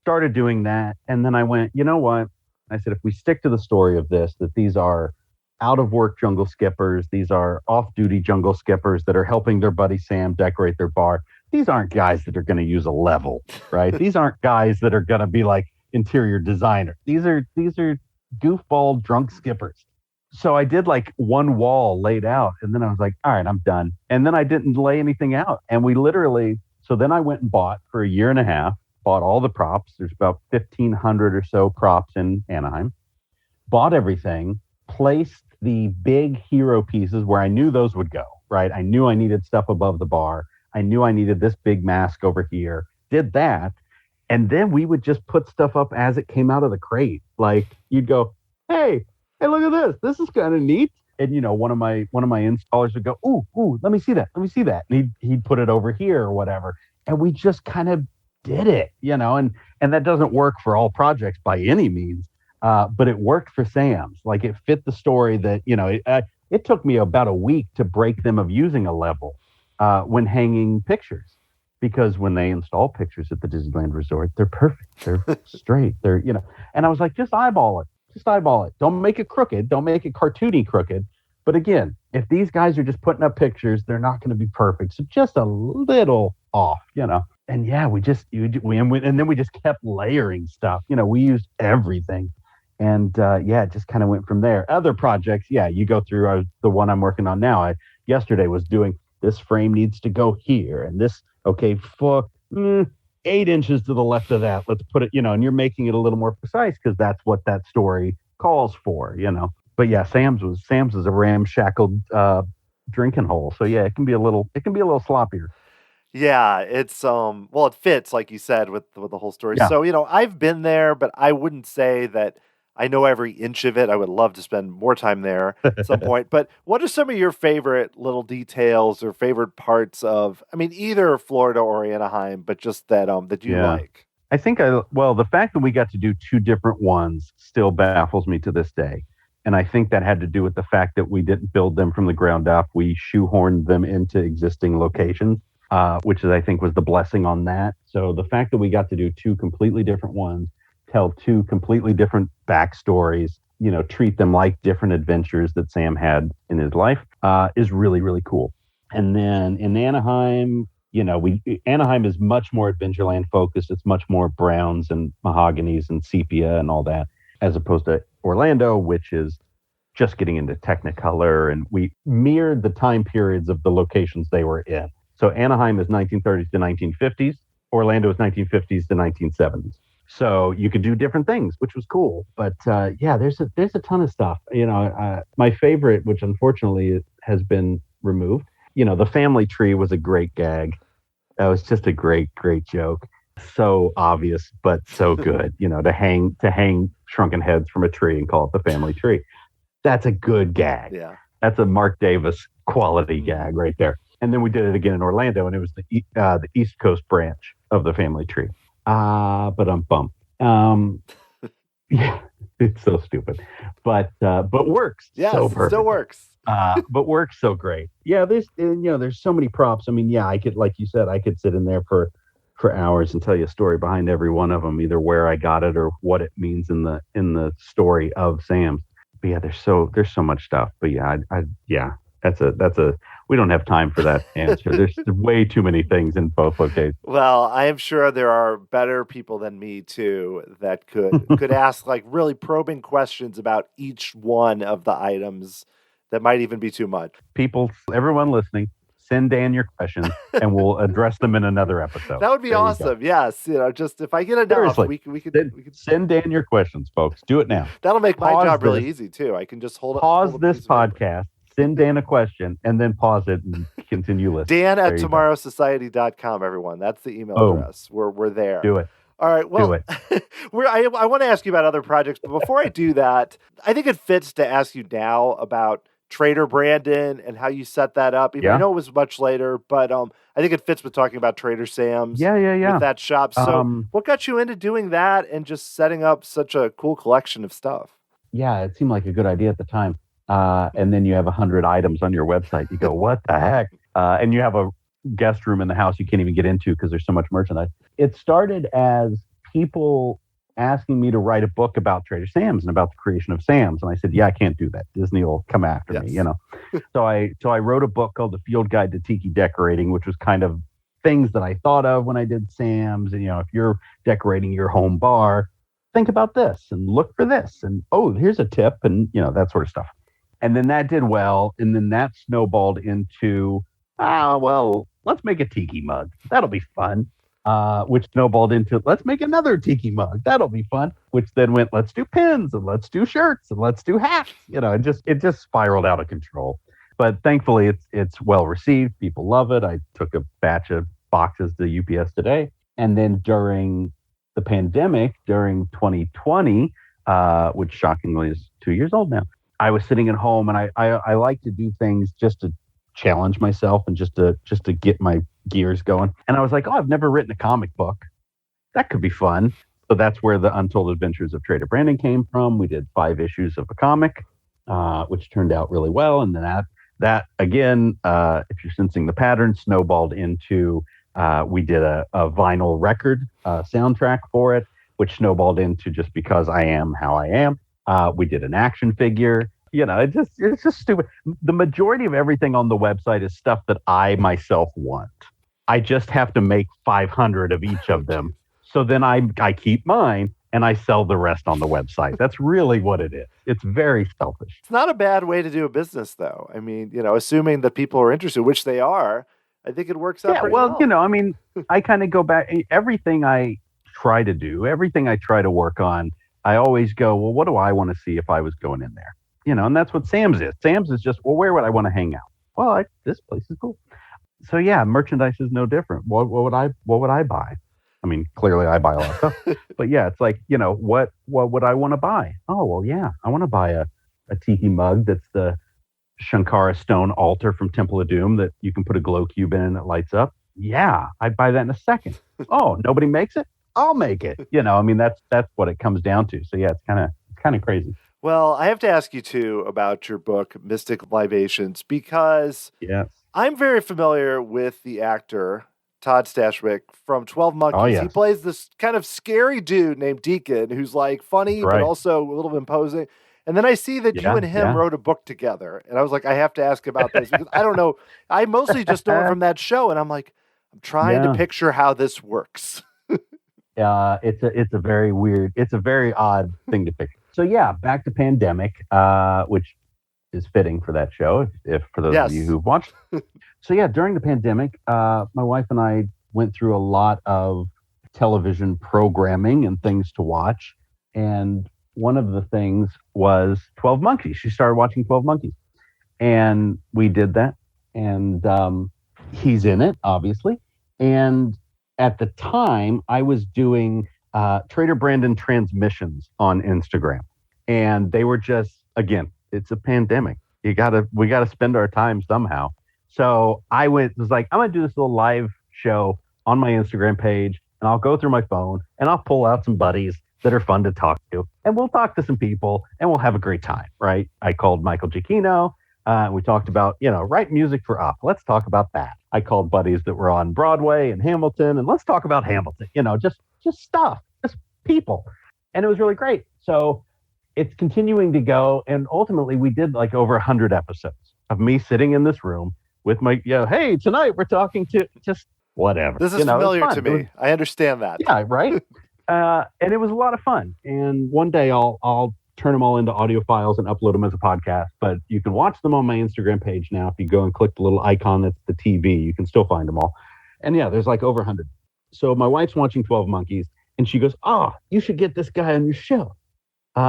Started doing that. And then I went, you know what? I said, if we stick to the story of this, that these are out of work jungle skippers, these are off-duty jungle skippers that are helping their buddy Sam decorate their bar. These aren't guys that are going to use a level, right? These aren't guys that are going to be like interior designer. These are goofball drunk skippers. So I did like one wall laid out, and then I was like, all right, I'm done. And then I didn't lay anything out. And so then I went and bought for a year and a half, bought all the props. There's about 1,500 or so props in Anaheim. Bought everything, placed the big hero pieces where I knew those would go. right? I knew I needed stuff above the bar. I knew I needed this big mask over here. Did that. And then we would just put stuff up as it came out of the crate. Like you'd go, hey, look at this. This is kind of neat. And one of my installers would go, ooh, let me see that. And he'd put it over here or whatever. And we just kind of did it, and that doesn't work for all projects by any means. But it worked for Sam's. Like it fit the story that, it took me about a week to break them of using a level when hanging pictures. Because when they install pictures at the Disneyland Resort, they're perfect. They're straight. They're, and I was like, just eyeball it. Don't make it crooked. Don't make it cartoony crooked. But again, if these guys are just putting up pictures, they're not going to be perfect. So just a little off, And yeah, we just kept layering stuff. We used everything. And it just kind of went from there. Other projects, you go through the one I'm working on now. I yesterday was doing this frame needs to go here and this. Okay, for 8 inches to the left of that, let's put it, and you're making it a little more precise because that's what that story calls for, But yeah, Sam's is a ramshackled drinking hole, so yeah, it can be a little sloppier. Yeah, it's it fits like you said with the whole story. Yeah. So I've been there, but I wouldn't say that I know every inch of it. I would love to spend more time there at some point. But what are some of your favorite little details or favorite parts of, either Florida or Anaheim, but just that you like? I think the fact that we got to do 2 different ones still baffles me to this day. And I think that had to do with the fact that we didn't build them from the ground up. We shoehorned them into existing locations, which I think was the blessing on that. So the fact that we got to do 2 completely different ones, tell 2 completely different backstories, treat them like different adventures that Sam had in his life, is really, really cool. And then in Anaheim, Anaheim is much more Adventureland focused. It's much more browns and mahoganies and sepia and all that, as opposed to Orlando, which is just getting into Technicolor. And we mirrored the time periods of the locations they were in. So Anaheim is 1930s to 1950s. Orlando is 1950s to 1970s. So you could do different things, which was cool. But there's a ton of stuff. My favorite, which unfortunately has been removed, the family tree was a great gag. That was just a great, great joke. So obvious, but so good. To hang shrunken heads from a tree and call it the family tree. That's a good gag. Yeah, that's a Mark Davis quality gag right there. And then we did it again in Orlando, and it was the East Coast branch of the family tree. But I'm bummed. Yeah, it's so stupid, but works. Yeah, so it still works. But works so great. Yeah, there's so many props. I could, like you said, I could sit in there for hours and tell you a story behind every one of them, either where I got it or what it means in the story of Sam's. But yeah, there's so much stuff. But yeah, that's a we don't have time for that answer. There's way too many things in both locations. Well, I am sure there are better people than me too that could ask like really probing questions about each one of the items that might even be too much. Everyone listening, send Dan your questions and we'll address them in another episode. That would be awesome. Yes. just if I get enough, we could send Dan your questions, folks. Do it now. That'll make my job really easy too. I can just pause this podcast. Send Dan a question and then pause it and continue listening. Dan at tomorrowsociety.com, everyone. That's the email address. We're there. Do it. All right. Well, I want to ask you about other projects, but before I do that, I think it fits to ask you now about Trader Brandon and how you set that up. I know it was much later, but I think it fits with talking about Trader Sam's. With that shop. So what got you into doing that and just setting up such a cool collection of stuff? Yeah, it seemed like a good idea at the time. And then you have 100 items on your website. You go, what the heck? And you have a guest room in the house you can't even get into because there's so much merchandise. It started as people asking me to write a book about Trader Sam's and about the creation of Sam's. And I said, I can't do that. Disney will come after me, So I wrote a book called The Field Guide to Tiki Decorating, which was kind of things that I thought of when I did Sam's. And, if you're decorating your home bar, think about this and look for this. And, here's a tip and, that sort of stuff. And then that did well. And then that snowballed into, let's make a tiki mug. That'll be fun. Which snowballed into, let's make another tiki mug. That'll be fun. Which then went, let's do pins and let's do shirts and let's do hats. It just spiraled out of control. But thankfully, it's well received. People love it. I took a batch of boxes to UPS today, and then during the pandemic, during 2020, which shockingly is 2 years old now, I was sitting at home, and I like to do things just to challenge myself and just to get my gears going. And I was like, oh, I've never written a comic book. That could be fun. So that's where the Untold Adventures of Trader Brandon came from. We did 5 issues of a comic, which turned out really well. And then that again, if you're sensing the pattern, snowballed into we did a vinyl record soundtrack for it, which snowballed into Just Because I Am How I Am. We did an action figure. It's just stupid. The majority of everything on the website is stuff that I myself want. I just have to make 500 of each of them. So then I keep mine and I sell the rest on the website. That's really what it is. It's very selfish. It's not a bad way to do a business, though. I mean, assuming that people are interested, which they are, I think it works out pretty well. I kind of go back. Everything I try to do, everything I try to work on, I always go, well, what do I want to see if I was going in there? And that's what Sam's is. Sam's is just, well, where would I want to hang out? Well, this place is cool. So yeah, merchandise is no different. What would I buy? I mean, clearly I buy a lot of stuff, but yeah, it's like, what would I want to buy? Oh, well, yeah, I want to buy a Tiki mug that's the Shankara stone altar from Temple of Doom that you can put a glow cube in and it lights up. Yeah, I'd buy that in a second. Oh, nobody makes it? I'll make it. That's what it comes down to. So yeah, it's kind of crazy. Well, I have to ask you too about your book, Mystic Libations, because yes. I'm very familiar with the actor Todd Stashwick from 12 Monkeys. Oh, yes. He plays this kind of scary dude named Deacon who's like funny, right, but also a little imposing. And then I see that you and him wrote a book together. And I was like, I have to ask about this because I don't know. I mostly just know it from that show. And I'm like, I'm trying to picture how this works. It's a very weird, it's a very odd thing to picture. So yeah, back to pandemic, which is fitting for that show, if for those of you who've watched. So yeah, during the pandemic, my wife and I went through a lot of television programming and things to watch. And one of the things was 12 Monkeys. She started watching 12 Monkeys. And we did that. And he's in it, obviously. And at the time, I was doing Trader Brandon transmissions on Instagram. And they were just, again, it's a pandemic. We gotta spend our time somehow. So I was like, I'm gonna do this little live show on my Instagram page, and I'll go through my phone and I'll pull out some buddies that are fun to talk to, and we'll talk to some people and we'll have a great time, right? I called Michael Giacchino. We talked about, write music for Up. Let's talk about that. I called buddies that were on Broadway and Hamilton, and let's talk about Hamilton, just stuff, just people. And it was really great. So it's continuing to go. And ultimately we did like over 100 episodes of me sitting in this room with my, hey, tonight we're talking to just whatever. This is familiar to me. I understand that. Yeah, right. And it was a lot of fun. And one day I'll turn them all into audio files and upload them as a podcast. But you can watch them on my Instagram page now. If you go and click the little icon that's the TV, you can still find them all. And yeah, there's like over 100. So my wife's watching 12 Monkeys, and she goes, "Oh, you should get this guy on your show.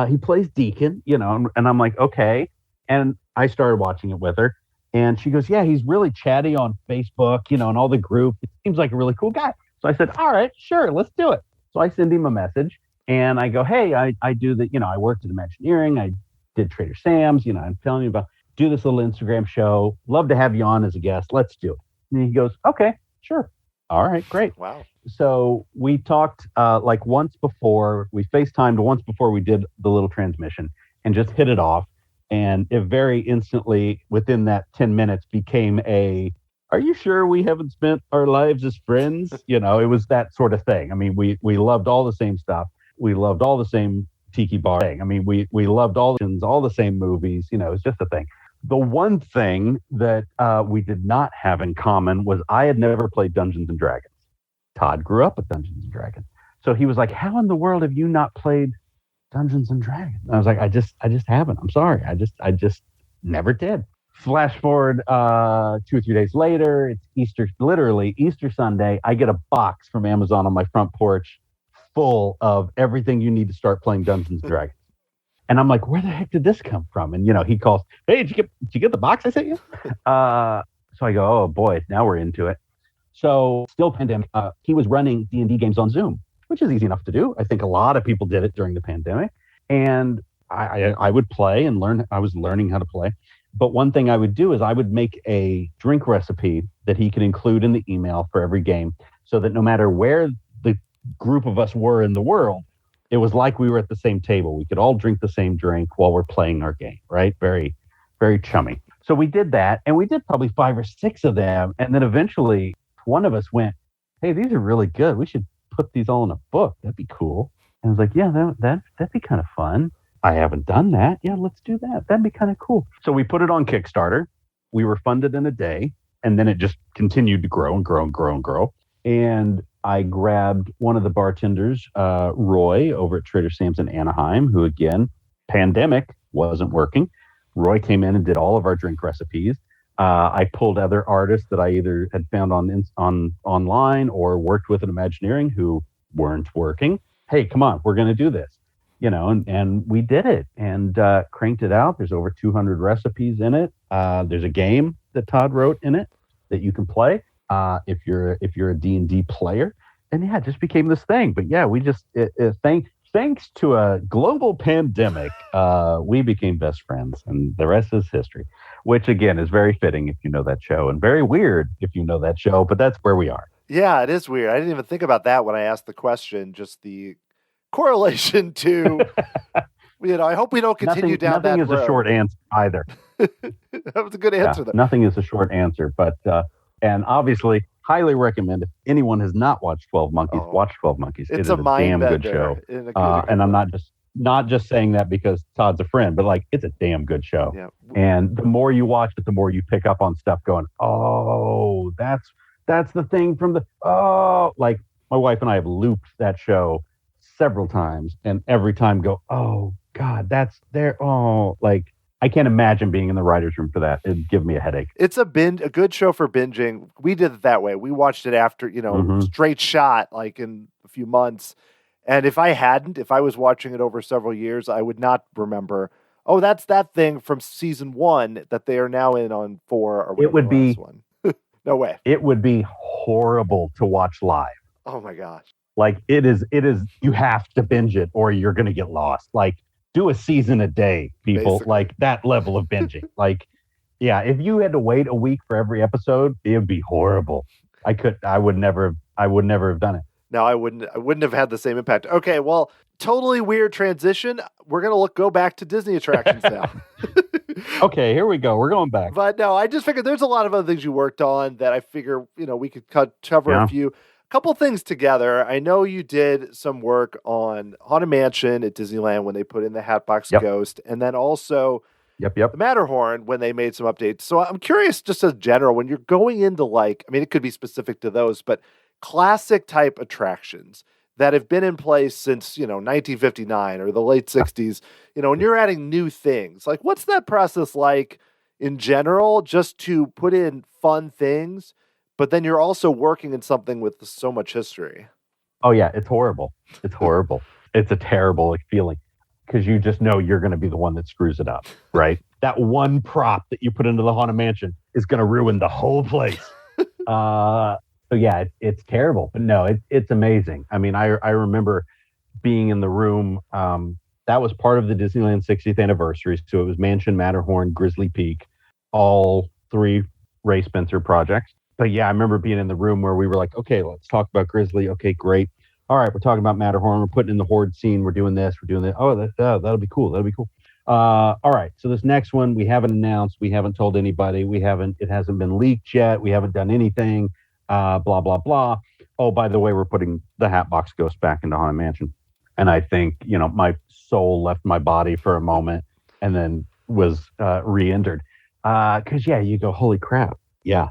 He plays Deacon, and I'm like, okay. And I started watching it with her. And she goes, yeah, he's really chatty on Facebook, and all the group. It seems like a really cool guy. So I said, all right, sure, let's do it. So I send him a message and I go, hey, I do the, I worked at Imagineering. I did Trader Sam's, I'm telling you about, do this little Instagram show. Love to have you on as a guest. Let's do it. And he goes, okay, sure. All right, great. Wow. So we talked like once before, we FaceTimed once before we did the little transmission and just hit it off. And it very instantly, within that 10 minutes, became are you sure we haven't spent our lives as friends? It was that sort of thing. I mean, we loved all the same stuff. We loved all the same Tiki bar thing. I mean, we loved all the same movies. It was just a thing. The one thing that we did not have in common was I had never played Dungeons and Dragons. Todd grew up with Dungeons and Dragons. So he was like, how in the world have you not played Dungeons and Dragons? And I was like, I just haven't. I'm sorry. I just never did. Flash forward 2 or 3 days later, it's Easter, literally Easter Sunday. I get a box from Amazon on my front porch full of everything you need to start playing Dungeons and Dragons. And I'm like, where the heck did this come from? And, he calls, hey, did you get the box I sent you? So I go, oh boy, now we're into it. So still pandemic, he was running D&D games on Zoom, which is easy enough to do. I think a lot of people did it during the pandemic. And I would play and learn. I was learning how to play. But one thing I would do is I would make a drink recipe that he could include in the email for every game, so that no matter where the group of us were in the world, it was like we were at the same table. We could all drink the same drink while we're playing our game, right? Very, very chummy. So we did that, and we did probably 5 or 6 of them. And then eventually one of us went, hey, these are really good. We should put these all in a book. That'd be cool. And I was like, yeah, that'd be kind of fun. I haven't done that. Yeah, let's do that. That'd be kind of cool. So we put it on Kickstarter. We were funded in a day, and then it just continued to grow and grow and grow and grow. And I grabbed one of the bartenders, Roy, over at Trader Sam's in Anaheim, who, again, pandemic wasn't working. Roy came in and did all of our drink recipes. I pulled other artists that I either had found on online or worked with in Imagineering who weren't working. Hey, come on, we're going to do this. And we did it and cranked it out. There's over 200 recipes in it. There's a game that Todd wrote in it that you can play if you're a D&D player. And yeah, it just became this thing. But yeah, we just thanks to a global pandemic, we became best friends, and the rest is history. Which again is very fitting if you know that show, and very weird if you know that show. But that's where we are. Yeah, it is weird. I didn't even think about that when I asked the question. Just the correlation to, I hope we don't continue down that road. Nothing is a short answer either. That was a good answer. Yeah, nothing is a short answer, but and obviously, highly recommend if anyone has not watched 12 Monkeys, watch 12 Monkeys. It's a damn good show. And I'm not just saying that because Todd's a friend, but like it's a damn good show. Yeah. And the more you watch it, the more you pick up on stuff going, oh, that's the thing from like my wife and I have looped that show several times, and every time go, oh God, that's there. Oh, like I can't imagine being in the writer's room for that. It'd give me a headache. It's a good show for binging. We did it that way. We watched it after, straight shot, like in a few months. And if I was watching it over several years, I would not remember, oh, that's that thing from season 1 that they are now in on 4 or whatever. It would be one. No way. It would be horrible to watch live. Oh my gosh. Like it is, you have to binge it or you're going to get lost. Like do a season a day, people. Basically. Like that level of binging. Like, yeah, if you had to wait a week for every episode, it would be horrible. I would never have done it. No, I wouldn't have had the same impact. Okay, well, totally weird transition. We're going to go back to Disney attractions now. Okay, here we go. We're going back. But no, I just figured there's a lot of other things you worked on that I figure, we could cover a few. Couple things together. I know you did some work on Haunted Mansion at Disneyland when they put in the Hatbox Ghost, and then also the Matterhorn when they made some updates. So I'm curious, just as general, when you're going into it could be specific to those, but classic type attractions that have been in place since 1959 or the late 60s. When you're adding new things, like what's that process like in general, just to put in fun things? But then you're also working in something with so much history. Oh, yeah. It's horrible. It's horrible. It's a terrible feeling because you just know you're going to be the one that screws it up, right? That one prop that you put into the Haunted Mansion is going to ruin the whole place. So, yeah, it's terrible. But no, it's amazing. I mean, I remember being in the room. That was part of the Disneyland 60th anniversary. So it was Mansion, Matterhorn, Grizzly Peak, all 3 Ray Spencer projects. But yeah, I remember being in the room where we were like, okay, let's talk about Grizzly. Okay, great. All right, we're talking about Matterhorn. We're putting in the Horde scene. We're doing this. We're doing that. Oh, that'll be cool. That'll be cool. All right, so this next one we haven't announced. We haven't told anybody. It hasn't been leaked yet. We haven't done anything. Blah, blah, blah. Oh, by the way, we're putting the Hatbox Ghost back into Haunted Mansion. And I think, my soul left my body for a moment and then was re-entered. Because, yeah, you go, holy crap. Yeah,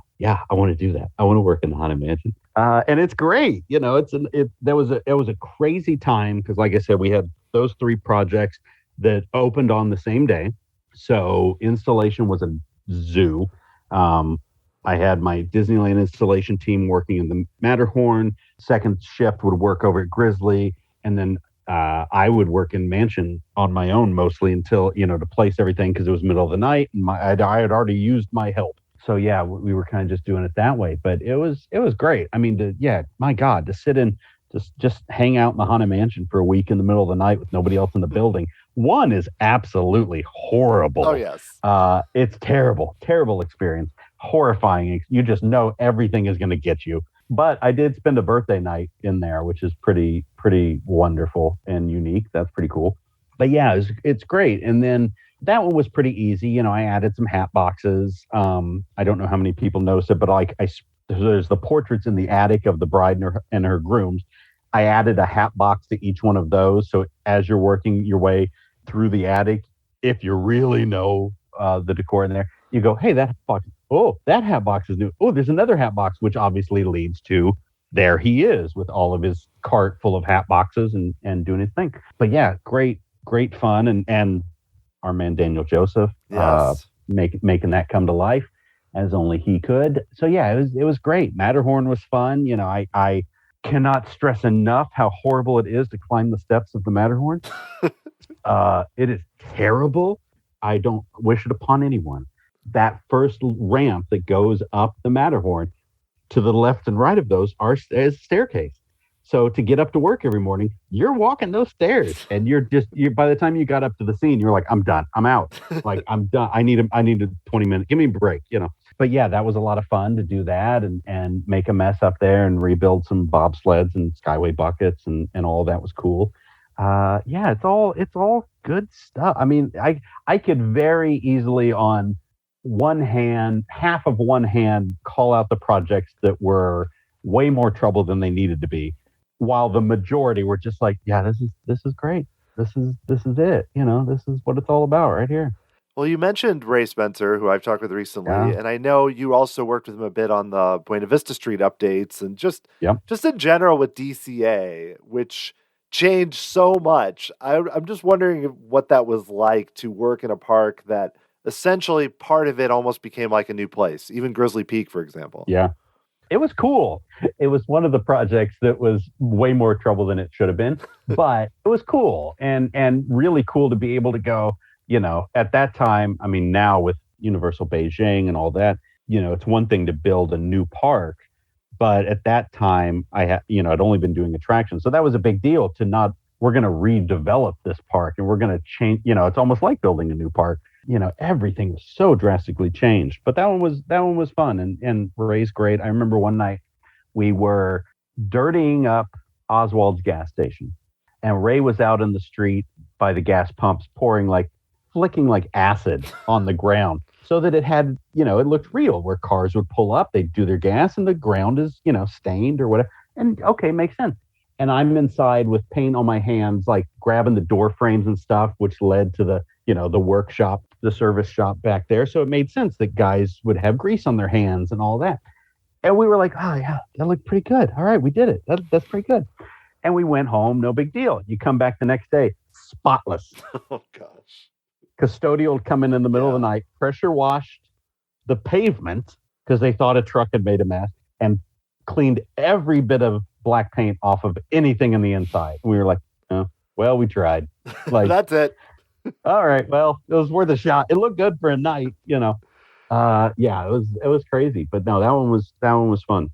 I want to do that. I want to work in the Haunted Mansion. And it's great. It was a crazy time because, like I said, we had those 3 projects that opened on the same day. So installation was a zoo. I had my Disneyland installation team working in the Matterhorn. Second shift would work over at Grizzly. And then I would work in mansion on my own mostly until, to place everything because it was middle of the night and I had already used my help. So yeah, we were kind of just doing it that way, but it was great. I mean, my God, to sit in, just hang out in the Haunted Mansion for a week in the middle of the night with nobody else in the building. One is absolutely horrible. Oh, yes. It's terrible experience. Horrifying. You just know everything is going to get you. But I did spend a birthday night in there, which is pretty wonderful and unique. That's pretty cool. But yeah, it's great. And then that one was pretty easy. I added some hat boxes. I don't know how many people noticed it, but there's the portraits in the attic of the bride and her grooms. I added a hat box to each one of those. So as you're working your way through the attic, if you really know the decor in there, you go, hey, that hat box. Oh, that hat box is new. Oh, there's another hat box, which obviously leads to there he is with all of his cart full of hat boxes and doing his thing. But yeah, great fun. And our man, Daniel Joseph, yes. Making that come to life as only he could. So yeah, it was great. Matterhorn was fun. I cannot stress enough how horrible it is to climb the steps of the Matterhorn. It is terrible. I don't wish it upon anyone. That first ramp that goes up the Matterhorn, to the left and right of those is a staircase. So to get up to work every morning, you're walking those stairs, and you're by the time you got up to the scene, you're like, I'm done. I'm out. Like, I'm done. I need a 20-minute. Give me a break. But yeah, that was a lot of fun to do that and make a mess up there and rebuild some bobsleds and skyway buckets and all that was cool. Yeah, it's all good stuff. I mean, I could very easily on half of one hand, call out the projects that were way more trouble than they needed to be, while the majority were just like, yeah, this is great. This is it. This is what it's all about right here. Well, you mentioned Ray Spencer, who I've talked with recently, and I know you also worked with him a bit on the Buena Vista Street updates and just in general with DCA, which changed so much. I'm just wondering what that was like to work in a park that essentially part of it almost became like a new place, even Grizzly Peak, for example. Yeah. It was cool. It was one of the projects that was way more trouble than it should have been, but it was cool and really cool to be able to go, at that time, I mean, now with Universal Beijing and all that, it's one thing to build a new park, but at that time I'd only been doing attractions. So that was a big deal we're going to redevelop this park and we're going to change, it's almost like building a new park. Everything was so drastically changed, but that one was fun and Ray's great. I remember one night we were dirtying up Oswald's gas station and Ray was out in the street by the gas pumps flicking like acid on the ground so that it had, it looked real where cars would pull up, they'd do their gas and the ground is, stained or whatever. And okay, makes sense. And I'm inside with paint on my hands, like grabbing the door frames and stuff, which led to the, the workshop, the service shop back there. So it made sense that guys would have grease on their hands and all that. And we were like, oh yeah, that looked pretty good. All right, we did it. That's pretty good. And we went home, no big deal. You come back the next day, spotless. Oh gosh. Custodial would come in the middle of the night, pressure washed the pavement because they thought a truck had made a mess and cleaned every bit of black paint off of anything in the inside. We were like, oh, well, we tried. Like, that's it. All right, well, it was worth a shot. It looked good for a night, Yeah, it was crazy, but no, that one was fun.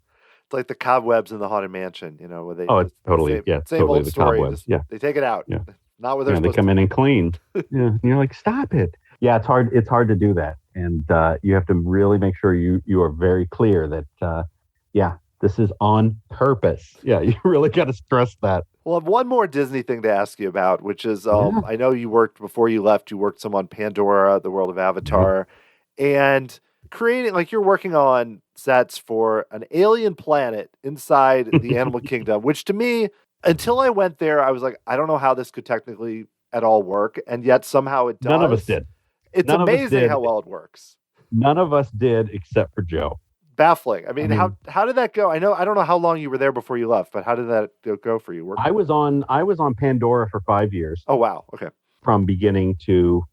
It's like the cobwebs in the Haunted Mansion, where they it's totally same totally old the story. cobwebs. Yeah, they take it out. Yeah, not where they're supposed they come to. in and clean. Yeah, and you're like, stop it. Yeah, it's hard. It's hard to do that, and you have to really make sure you are very clear that this is on purpose. Yeah, you really got to stress that. Well, I have one more Disney thing to ask you about, which is I know you worked before you left. You worked some on Pandora, the world of Avatar, and creating you're working on sets for an alien planet inside the animal kingdom, which to me, until I went there, I was like, I don't know how this could technically at all work, and yet somehow it does. None of us did. It's amazing how well it works. None of us did except for Joe. Baffling. I mean, how did that go? I don't know how long you were there before you left, but how did that go for you? I was on Pandora for 5 years. Oh wow. Okay. From beginning to,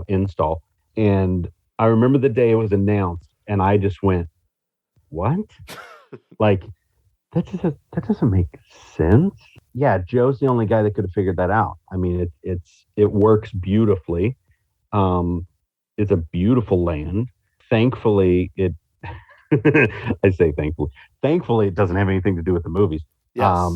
install. And I remember the day it was announced and I just went, what? that doesn't make sense. Yeah, Joe's the only guy that could have figured that out. I mean, it works beautifully. It's a beautiful land. Thankfully, I say thankfully. Thankfully, it doesn't have anything to do with the movies. Yes.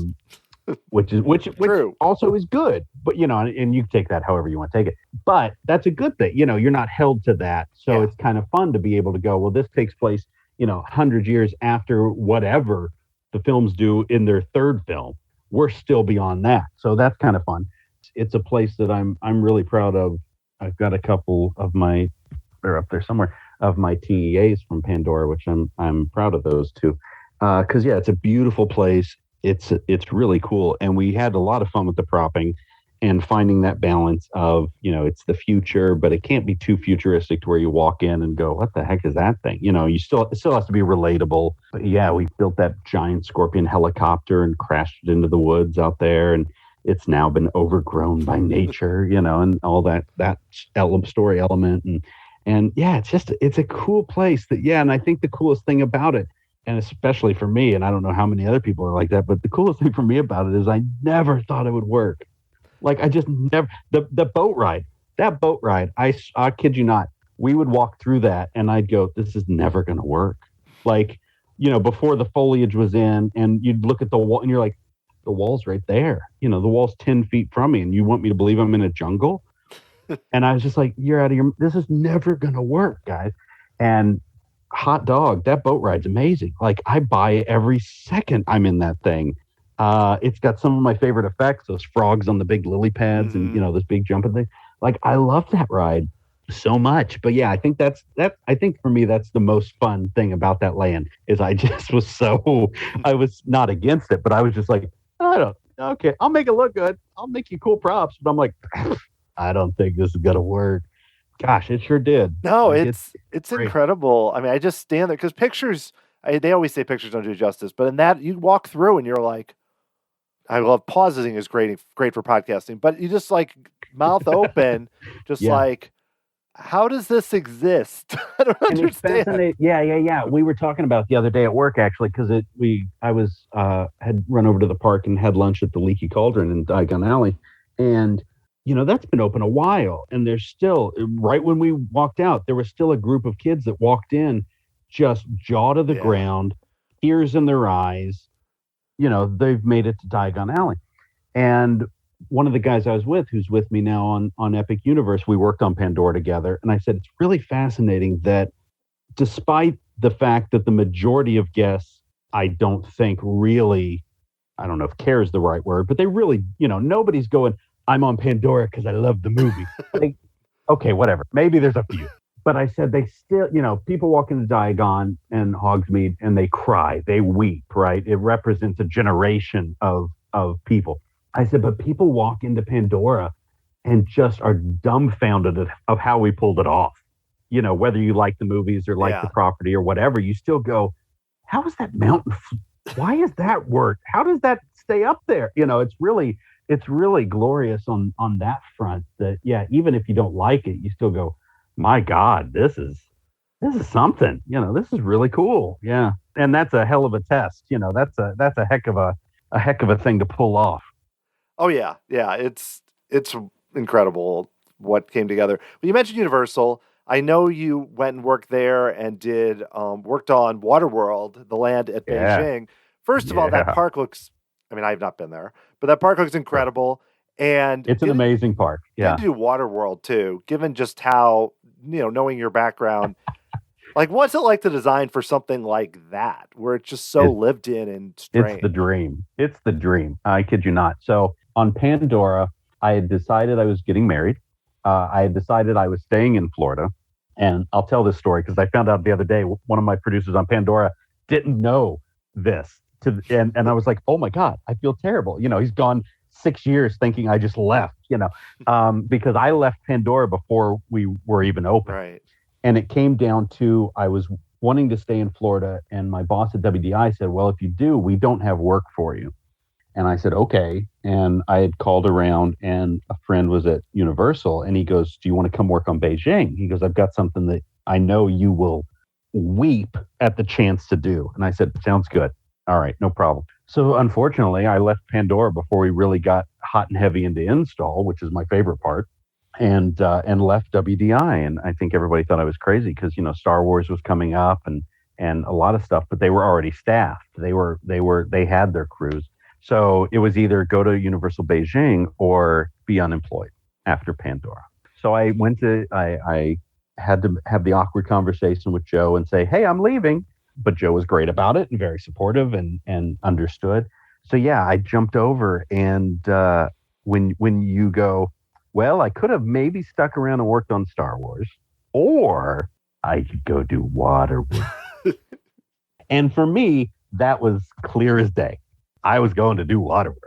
Which True. also is good. But and you take that however you want to take it. But that's a good thing. You're not held to that. So it's kind of fun to be able to go, well, this takes place, 100 years after whatever the films do in their third film. We're still beyond that. So that's kind of fun. It's a place that I'm really proud of. I've got a couple of they're up there somewhere, of my TEAs from Pandora, which I'm proud of those too. Because it's a beautiful place. It's really cool, and we had a lot of fun with the propping and finding that balance of it's the future, but it can't be too futuristic to where you walk in and go, what the heck is that thing? It still has to be relatable. But we built that giant scorpion helicopter and crashed it into the woods out there, and it's now been overgrown by nature, and all that story element and it's a cool place and I think the coolest thing about it, and especially for me, and I don't know how many other people are like that, but the coolest thing for me about it is I never thought it would work. Like I just never, the boat ride, I kid you not, we would walk through that and I'd go, this is never going to work. Like, before the foliage was in, and you'd look at the wall and you're like, the wall's right there. The wall's 10 feet from me and you want me to believe I'm in a jungle? And I was just like, you're out of this is never going to work, guys. And hot dog, that boat ride's amazing. Like I buy it every second I'm in that thing. It's got some of my favorite effects, those frogs on the big lily pads and, this big jumping thing. Like I love that ride so much. But I think I think for me, that's the most fun thing about that land is I just was I was not against it, but I was just like, okay, I'll make it look good. I'll make you cool props. But I'm like, I don't think this is going to work. Gosh, it sure did. No, like, it's incredible. I mean, I just stand there because pictures, they always say pictures don't do justice, but in that you walk through and you're like, I love pausing is great for podcasting, but you just like mouth open, just like, how does this exist? I don't understand. Yeah. We were talking about it the other day at work actually, because I was had run over to the park and had lunch at the Leaky Cauldron in Diagon Alley, and that's been open a while, and there's still, right when we walked out, there was still a group of kids that walked in, just jaw to the ground, tears in their eyes. They've made it to Diagon Alley. And one of the guys I was with, who's with me now on Epic Universe, we worked on Pandora together. And I said, it's really fascinating that despite the fact that the majority of guests, I don't think really, I don't know if care is the right word, but they really, nobody's going, I'm on Pandora because I love the movie. Like, okay, whatever. Maybe there's a few. But I said they still, people walk into Diagon and Hogsmeade and they cry, they weep, right? It represents a generation of people. I said, but people walk into Pandora and just are dumbfounded of how we pulled it off. Whether you like the movies or like the property or whatever, you still go, how is that mountain? Why is that work? How does that stay up there? It's really glorious on that front that, even if you don't like it, you still go, my God, this is something, this is really cool. Yeah. And that's a hell of a test. That's a heck of a thing to pull off. Oh yeah. Yeah. It's incredible what came together. Well, you mentioned Universal. I know you went and worked there and worked on WaterWorld, the land at Beijing. First of all, that park looks, I've not been there, but that park looks incredible. And it's an amazing park. Yeah. You do WaterWorld too, given just how, knowing your background, like what's it like to design for something like that, where it's just so lived in and strange? It's the dream. I kid you not. So on Pandora, I had decided I was getting married. I had decided I was staying in Florida. And I'll tell this story because I found out the other day, one of my producers on Pandora didn't know this. And I was like, oh my God, I feel terrible. He's gone 6 years thinking I just left, because I left Pandora before we were even open. Right. And it came down to, I was wanting to stay in Florida, and my boss at WDI said, well, if you do, we don't have work for you. And I said, okay. And I had called around, and a friend was at Universal, and he goes, do you want to come work on Beijing? He goes, I've got something that I know you will weep at the chance to do. And I said, sounds good. All right, no problem. So unfortunately, I left Pandora before we really got hot and heavy into install, which is my favorite part, and left WDI. And I think everybody thought I was crazy because Star Wars was coming up and a lot of stuff, but they were already staffed. They had their crews. So it was either go to Universal Beijing or be unemployed after Pandora. So I had to have the awkward conversation with Joe and say, hey, I'm leaving. But Joe was great about it and very supportive and understood. So yeah, I jumped over. And when you go, well, I could have maybe stuck around and worked on Star Wars, or I could go do WaterWorld. And for me, that was clear as day. I was going to do WaterWorld.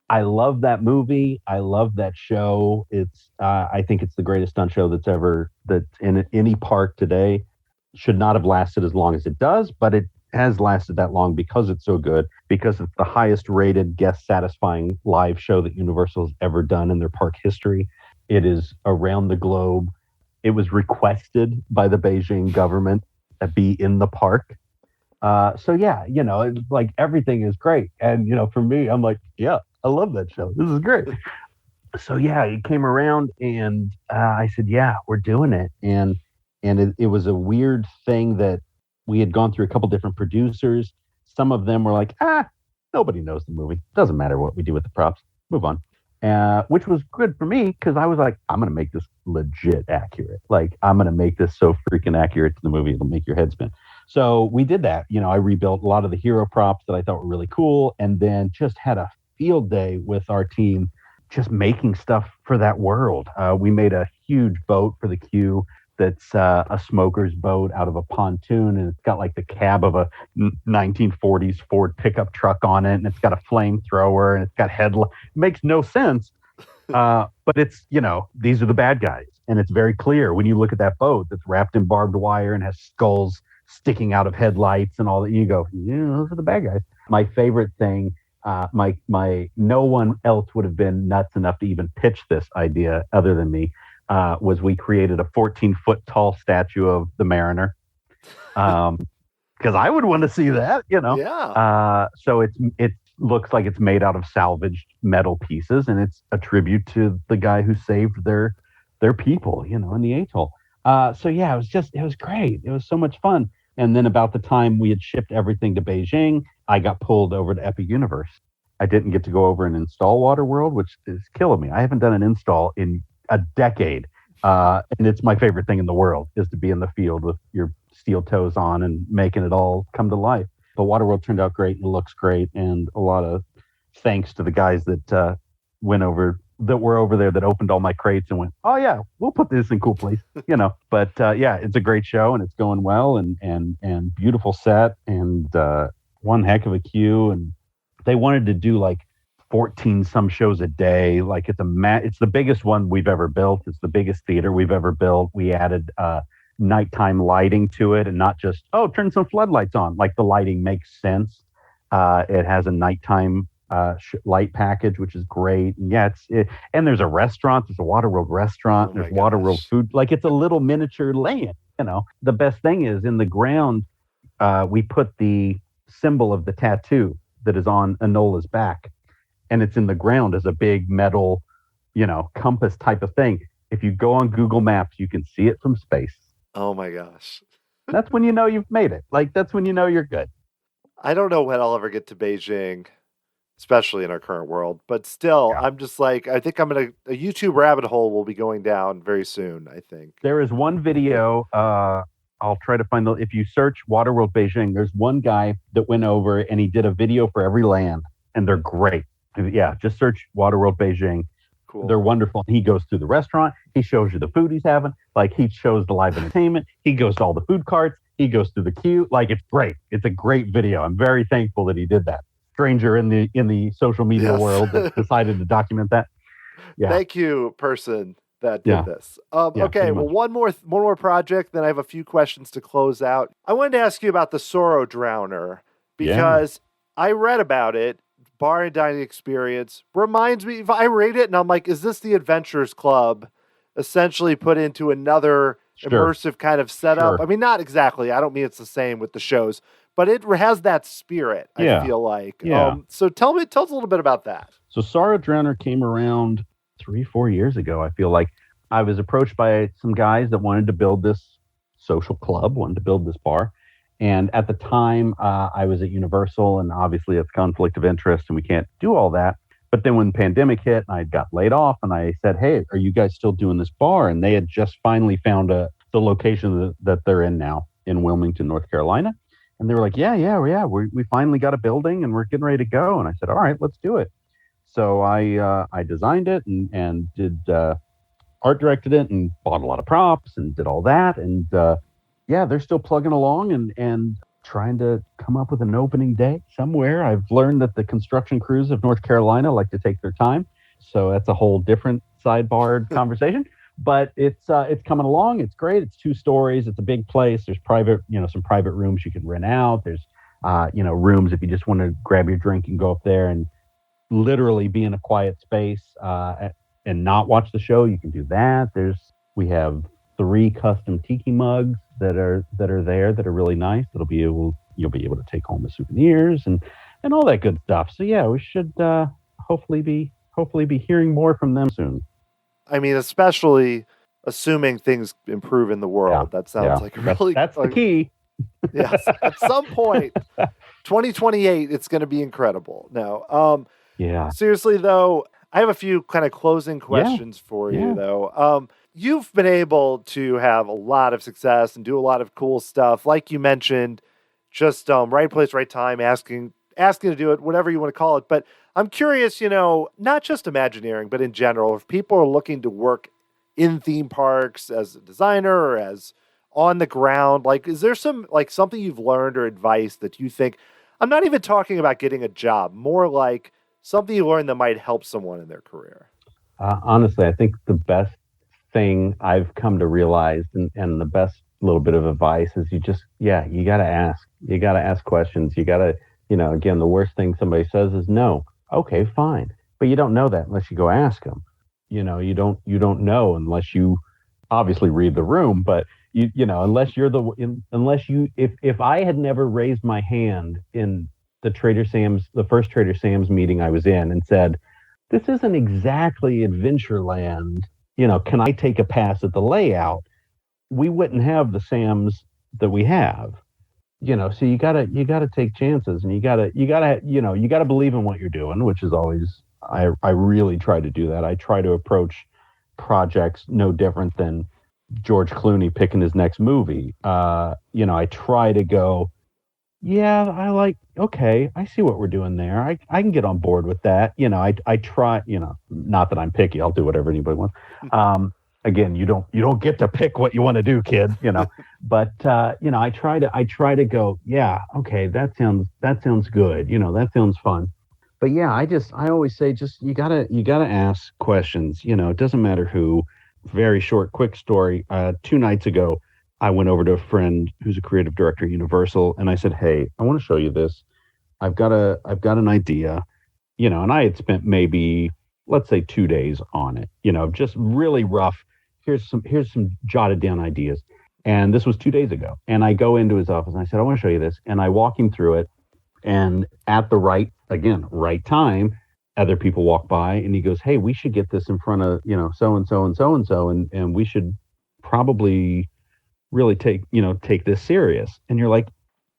I love that movie. I love that show. I think it's the greatest stunt show that's in any park today. Should not have lasted as long as it does, but it has lasted that long because it's so good, because it's the highest rated guest satisfying live show that Universal has ever done in their park history. It is around the globe. It was requested by the Beijing government to be in the park. So yeah, it's like everything is great. And, for me, I'm like, yeah, I love that show. This is great. So yeah, it came around and I said, yeah, we're doing it. And it was a weird thing that we had gone through a couple different producers. Some of them were like, nobody knows the movie. Doesn't matter what we do with the props. Move on. Which was good for me because I was like, I'm going to make this legit accurate. Like, I'm going to make this so freaking accurate to the movie, it'll make your head spin. So we did that. I rebuilt a lot of the hero props that I thought were really cool, and then just had a field day with our team just making stuff for that world. We made a huge boat for the queue that's a smoker's boat out of a pontoon, and it's got like the cab of a 1940s Ford pickup truck on it, and it's got a flamethrower, and it's got headlights. It makes no sense, but it's, these are the bad guys, and it's very clear when you look at that boat that's wrapped in barbed wire and has skulls sticking out of headlights and all that. You go, those are the bad guys. My favorite thing, no one else would have been nuts enough to even pitch this idea other than me. Was we created a 14-foot tall statue of the Mariner, because I would want to see that, Yeah. So it looks like it's made out of salvaged metal pieces, and it's a tribute to the guy who saved their people, in the atoll. So yeah, it was great. It was so much fun. And then about the time we had shipped everything to Beijing, I got pulled over to Epic Universe. I didn't get to go over and install WaterWorld, which is killing me. I haven't done an install in a decade. And it's my favorite thing in the world is to be in the field with your steel toes on and making it all come to life. But WaterWorld turned out great and looks great. And a lot of thanks to the guys that were over there that opened all my crates and went, oh yeah, we'll put this in cool place, But yeah, it's a great show and it's going well and beautiful set and one heck of a queue. And they wanted to do like 14 some shows a day. Like it's the biggest one we've ever built. It's the biggest theater we've ever built. We added nighttime lighting to it and not just, turn some floodlights on. Like the lighting makes sense. It has a nighttime light package, which is great. And yeah, and there's a restaurant. There's a WaterWorld restaurant. There's WaterWorld food. Like it's a little miniature land. The best thing is in the ground, we put the symbol of the tattoo that is on Enola's back. And it's in the ground as a big metal, compass type of thing. If you go on Google Maps, you can see it from space. Oh my gosh. That's when you know you've made it. Like, that's when you know you're good. I don't know when I'll ever get to Beijing, especially in our current world. But still, yeah. I'm just like, I think a YouTube rabbit hole will be going down very soon, I think. There is one video, I'll try to find if you search WaterWorld Beijing, there's one guy that went over and he did a video for every land, and they're great. Yeah, just search WaterWorld Beijing. Cool. They're wonderful. He goes through the restaurant. He shows you the food he's having. Like, he shows the live entertainment. He goes to all the food carts. He goes through the queue. Like, it's great. It's a great video. I'm very thankful that he did that. Stranger in the social media world that decided to document that. Yeah. Thank you, person that did this. Okay, well, one more project, then I have a few questions to close out. I wanted to ask you about the Sorrow Drowner because I read about it. Bar and dining experience reminds me, if I read it and I'm like, is this the Adventurers Club essentially put into another immersive kind of setup? I mean, not exactly. I don't mean it's the same with the shows, but it has that spirit, Yeah. I feel like. Yeah. So tell us a little bit about that. So Sorrow Drowner came around 3-4 years ago. I feel like I was approached by some guys that wanted to build this social club, wanted to build this bar. And at the time, I was at Universal, and obviously it's conflict of interest, and we can't do all that. But then when the pandemic hit, and I got laid off, and I said, "Hey, are you guys still doing this bar?" And they had just finally found the location that they're in now in Wilmington, North Carolina. And they were like, "Yeah. We finally got a building, and we're getting ready to go." And I said, "All right, let's do it." So I designed it and did art directed it and bought a lot of props and did all that. And they're still plugging along and trying to come up with an opening day somewhere. I've learned that the construction crews of North Carolina like to take their time. So that's a whole different sidebar conversation. But it's coming along. It's great. It's 2 stories. It's a big place. There's private, some private rooms you can rent out. There's, rooms if you just want to grab your drink and go up there and literally be in a quiet space and not watch the show. You can do that. We have 3 custom Tiki mugs that are there that are really nice. You'll be able to take home as souvenirs and all that good stuff. So yeah, we should hopefully be hearing more from them soon. I mean, especially assuming things improve in the world. Yeah. That sounds like that's the key. Yes, at some point, 2028, it's going to be incredible. No, seriously though, I have a few kind of closing questions for you though. You've been able to have a lot of success and do a lot of cool stuff. Like you mentioned, just right place, right time, asking to do it, whatever you want to call it. But I'm curious, not just Imagineering, but in general, if people are looking to work in theme parks as a designer or as on the ground, like, is there something you've learned or advice that you think, I'm not even talking about getting a job, more like something you learned that might help someone in their career? Honestly, I think the best thing I've come to realize and the best little bit of advice is you got to ask. You got to ask questions. You got to, again, the worst thing somebody says is no. Okay, fine. But you don't know that unless you go ask them. You don't know unless you obviously read the room, but if I had never raised my hand in the first Trader Sam's meeting I was in and said, this isn't exactly Adventureland, can I take a pass at the layout? We wouldn't have the Sam's that we have, so you gotta take chances, and you gotta believe in what you're doing, which is always, I really try to do that. I try to approach projects no different than George Clooney picking his next movie. I try to go, okay, I see what we're doing there. I can get on board with that. I try, not that I'm picky. I'll do whatever anybody wants. Again, you don't get to pick what you want to do, kid, but I try to go, okay, that sounds good. That sounds fun. But I always say, you gotta ask questions. It doesn't matter who. Very short, quick story. 2 nights ago, I went over to a friend who's a creative director at Universal, and I said, "Hey, I want to show you this. I've got an idea, and I had spent maybe, let's say, 2 days on it, just really rough. Here's some jotted down ideas." And this was 2 days ago. And I go into his office and I said, "I want to show you this." And I walk him through it, and at the right time, other people walk by, and he goes, "Hey, we should get this in front of, so and so and so and so, and we should probably really take this serious." And you're like,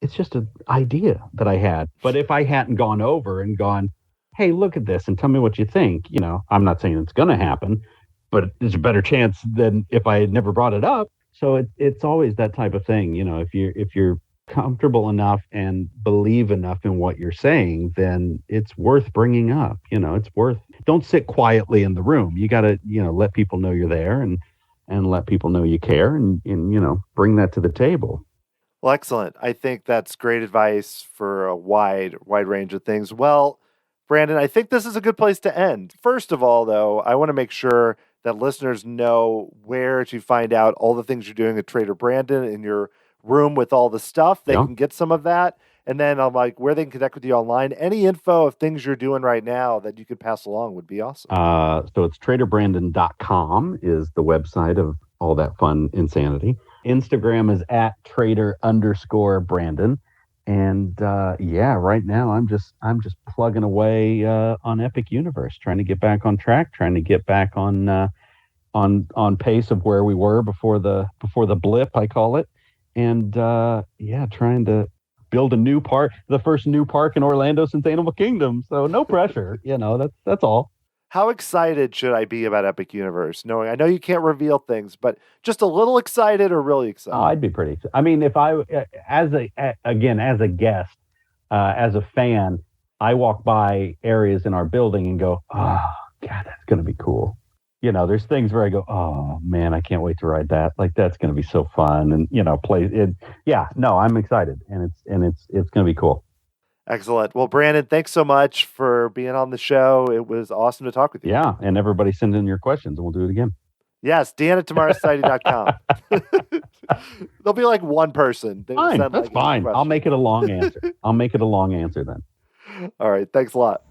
it's just an idea that I had. But if I hadn't gone over and gone, "Hey, look at this and tell me what you think," I'm not saying it's going to happen, but there's a better chance than if I had never brought it up. So it's always that type of thing. If you're comfortable enough and believe enough in what you're saying, then it's worth bringing up. Don't sit quietly in the room. You got to, let people know you're there and let people know you care and bring that to the table. Well, excellent. I think that's great advice for a wide range of things. Well, Brandon, I think this is a good place to end. First of all, though, I want to make sure that listeners know where to find out all the things you're doing at Trader Brandon in your room with all the stuff. They can get some of that. And then I'm like, where they can connect with you online. Any info of things you're doing right now that you could pass along would be awesome. So it's traderbrandon.com is the website of all that fun insanity. Instagram is @trader_Brandon. And right now I'm just plugging away on Epic Universe, trying to get back on track, trying to get back on pace of where we were before the blip, I call it. And trying to build a new park, the first new park in Orlando since Animal Kingdom. So no pressure, that's all. How excited should I be about Epic Universe? Knowing I know you can't reveal things, but just a little excited or really excited? Oh, I'd be pretty excited. I mean, if I, as a guest, as a fan, I walk by areas in our building and go, oh, God, that's going to be cool. There's things where I go, oh man, I can't wait to ride that. Like, that's going to be so fun. And, play it. Yeah, no, I'm excited, and it's going to be cool. Excellent. Well, Brandon, thanks so much for being on the show. It was awesome to talk with you. Yeah, and everybody send in your questions, and we'll do it again. Yes, Dan@tomorrowsociety.com. There'll be like one person. Fine, that's fine. I'll make it a long answer. Then. All right, thanks a lot.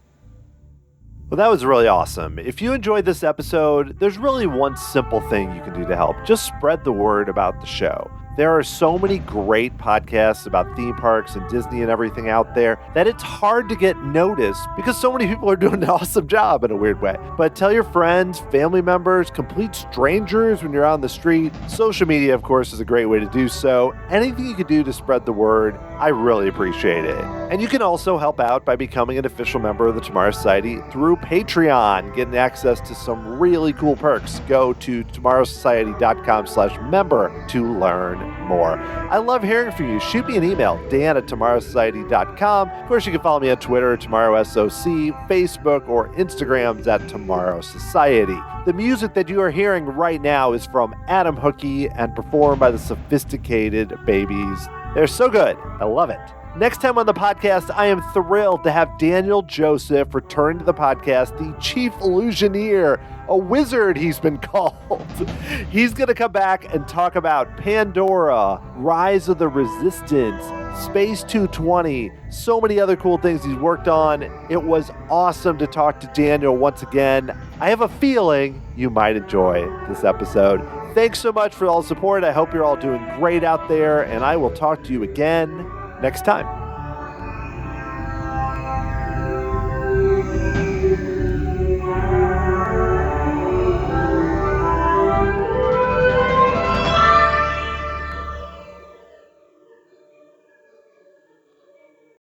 Well, that was really awesome. If you enjoyed this episode, there's really one simple thing you can do to help. Just spread the word about the show. There are so many great podcasts about theme parks and Disney and everything out there that it's hard to get noticed because so many people are doing an awesome job in a weird way. But tell your friends, family members, complete strangers when you're out on the street. Social media, of course, is a great way to do so. Anything you can do to spread the word, I really appreciate it. And you can also help out by becoming an official member of the Tomorrow Society through Patreon, getting access to some really cool perks. Go to tomorrowsociety.com/member to learn more. I love hearing from you. Shoot me an email, Dan@tomorrowsociety.com. Of course, you can follow me on Twitter at TomorrowSOC, Facebook, or Instagrams at Tomorrow Society. The music that you are hearing right now is from Adam Hookey and performed by the Sophisticated Babies. They're so good. I love it. Next time on the podcast, I am thrilled to have Daniel Joseph return to the podcast, the Chief Illusioneer, a wizard he's been called. He's going to come back and talk about Pandora, Rise of the Resistance, Space 220, so many other cool things he's worked on. It was awesome to talk to Daniel once again. I have a feeling you might enjoy this episode. Thanks so much for all the support. I hope you're all doing great out there, and I will talk to you again next time.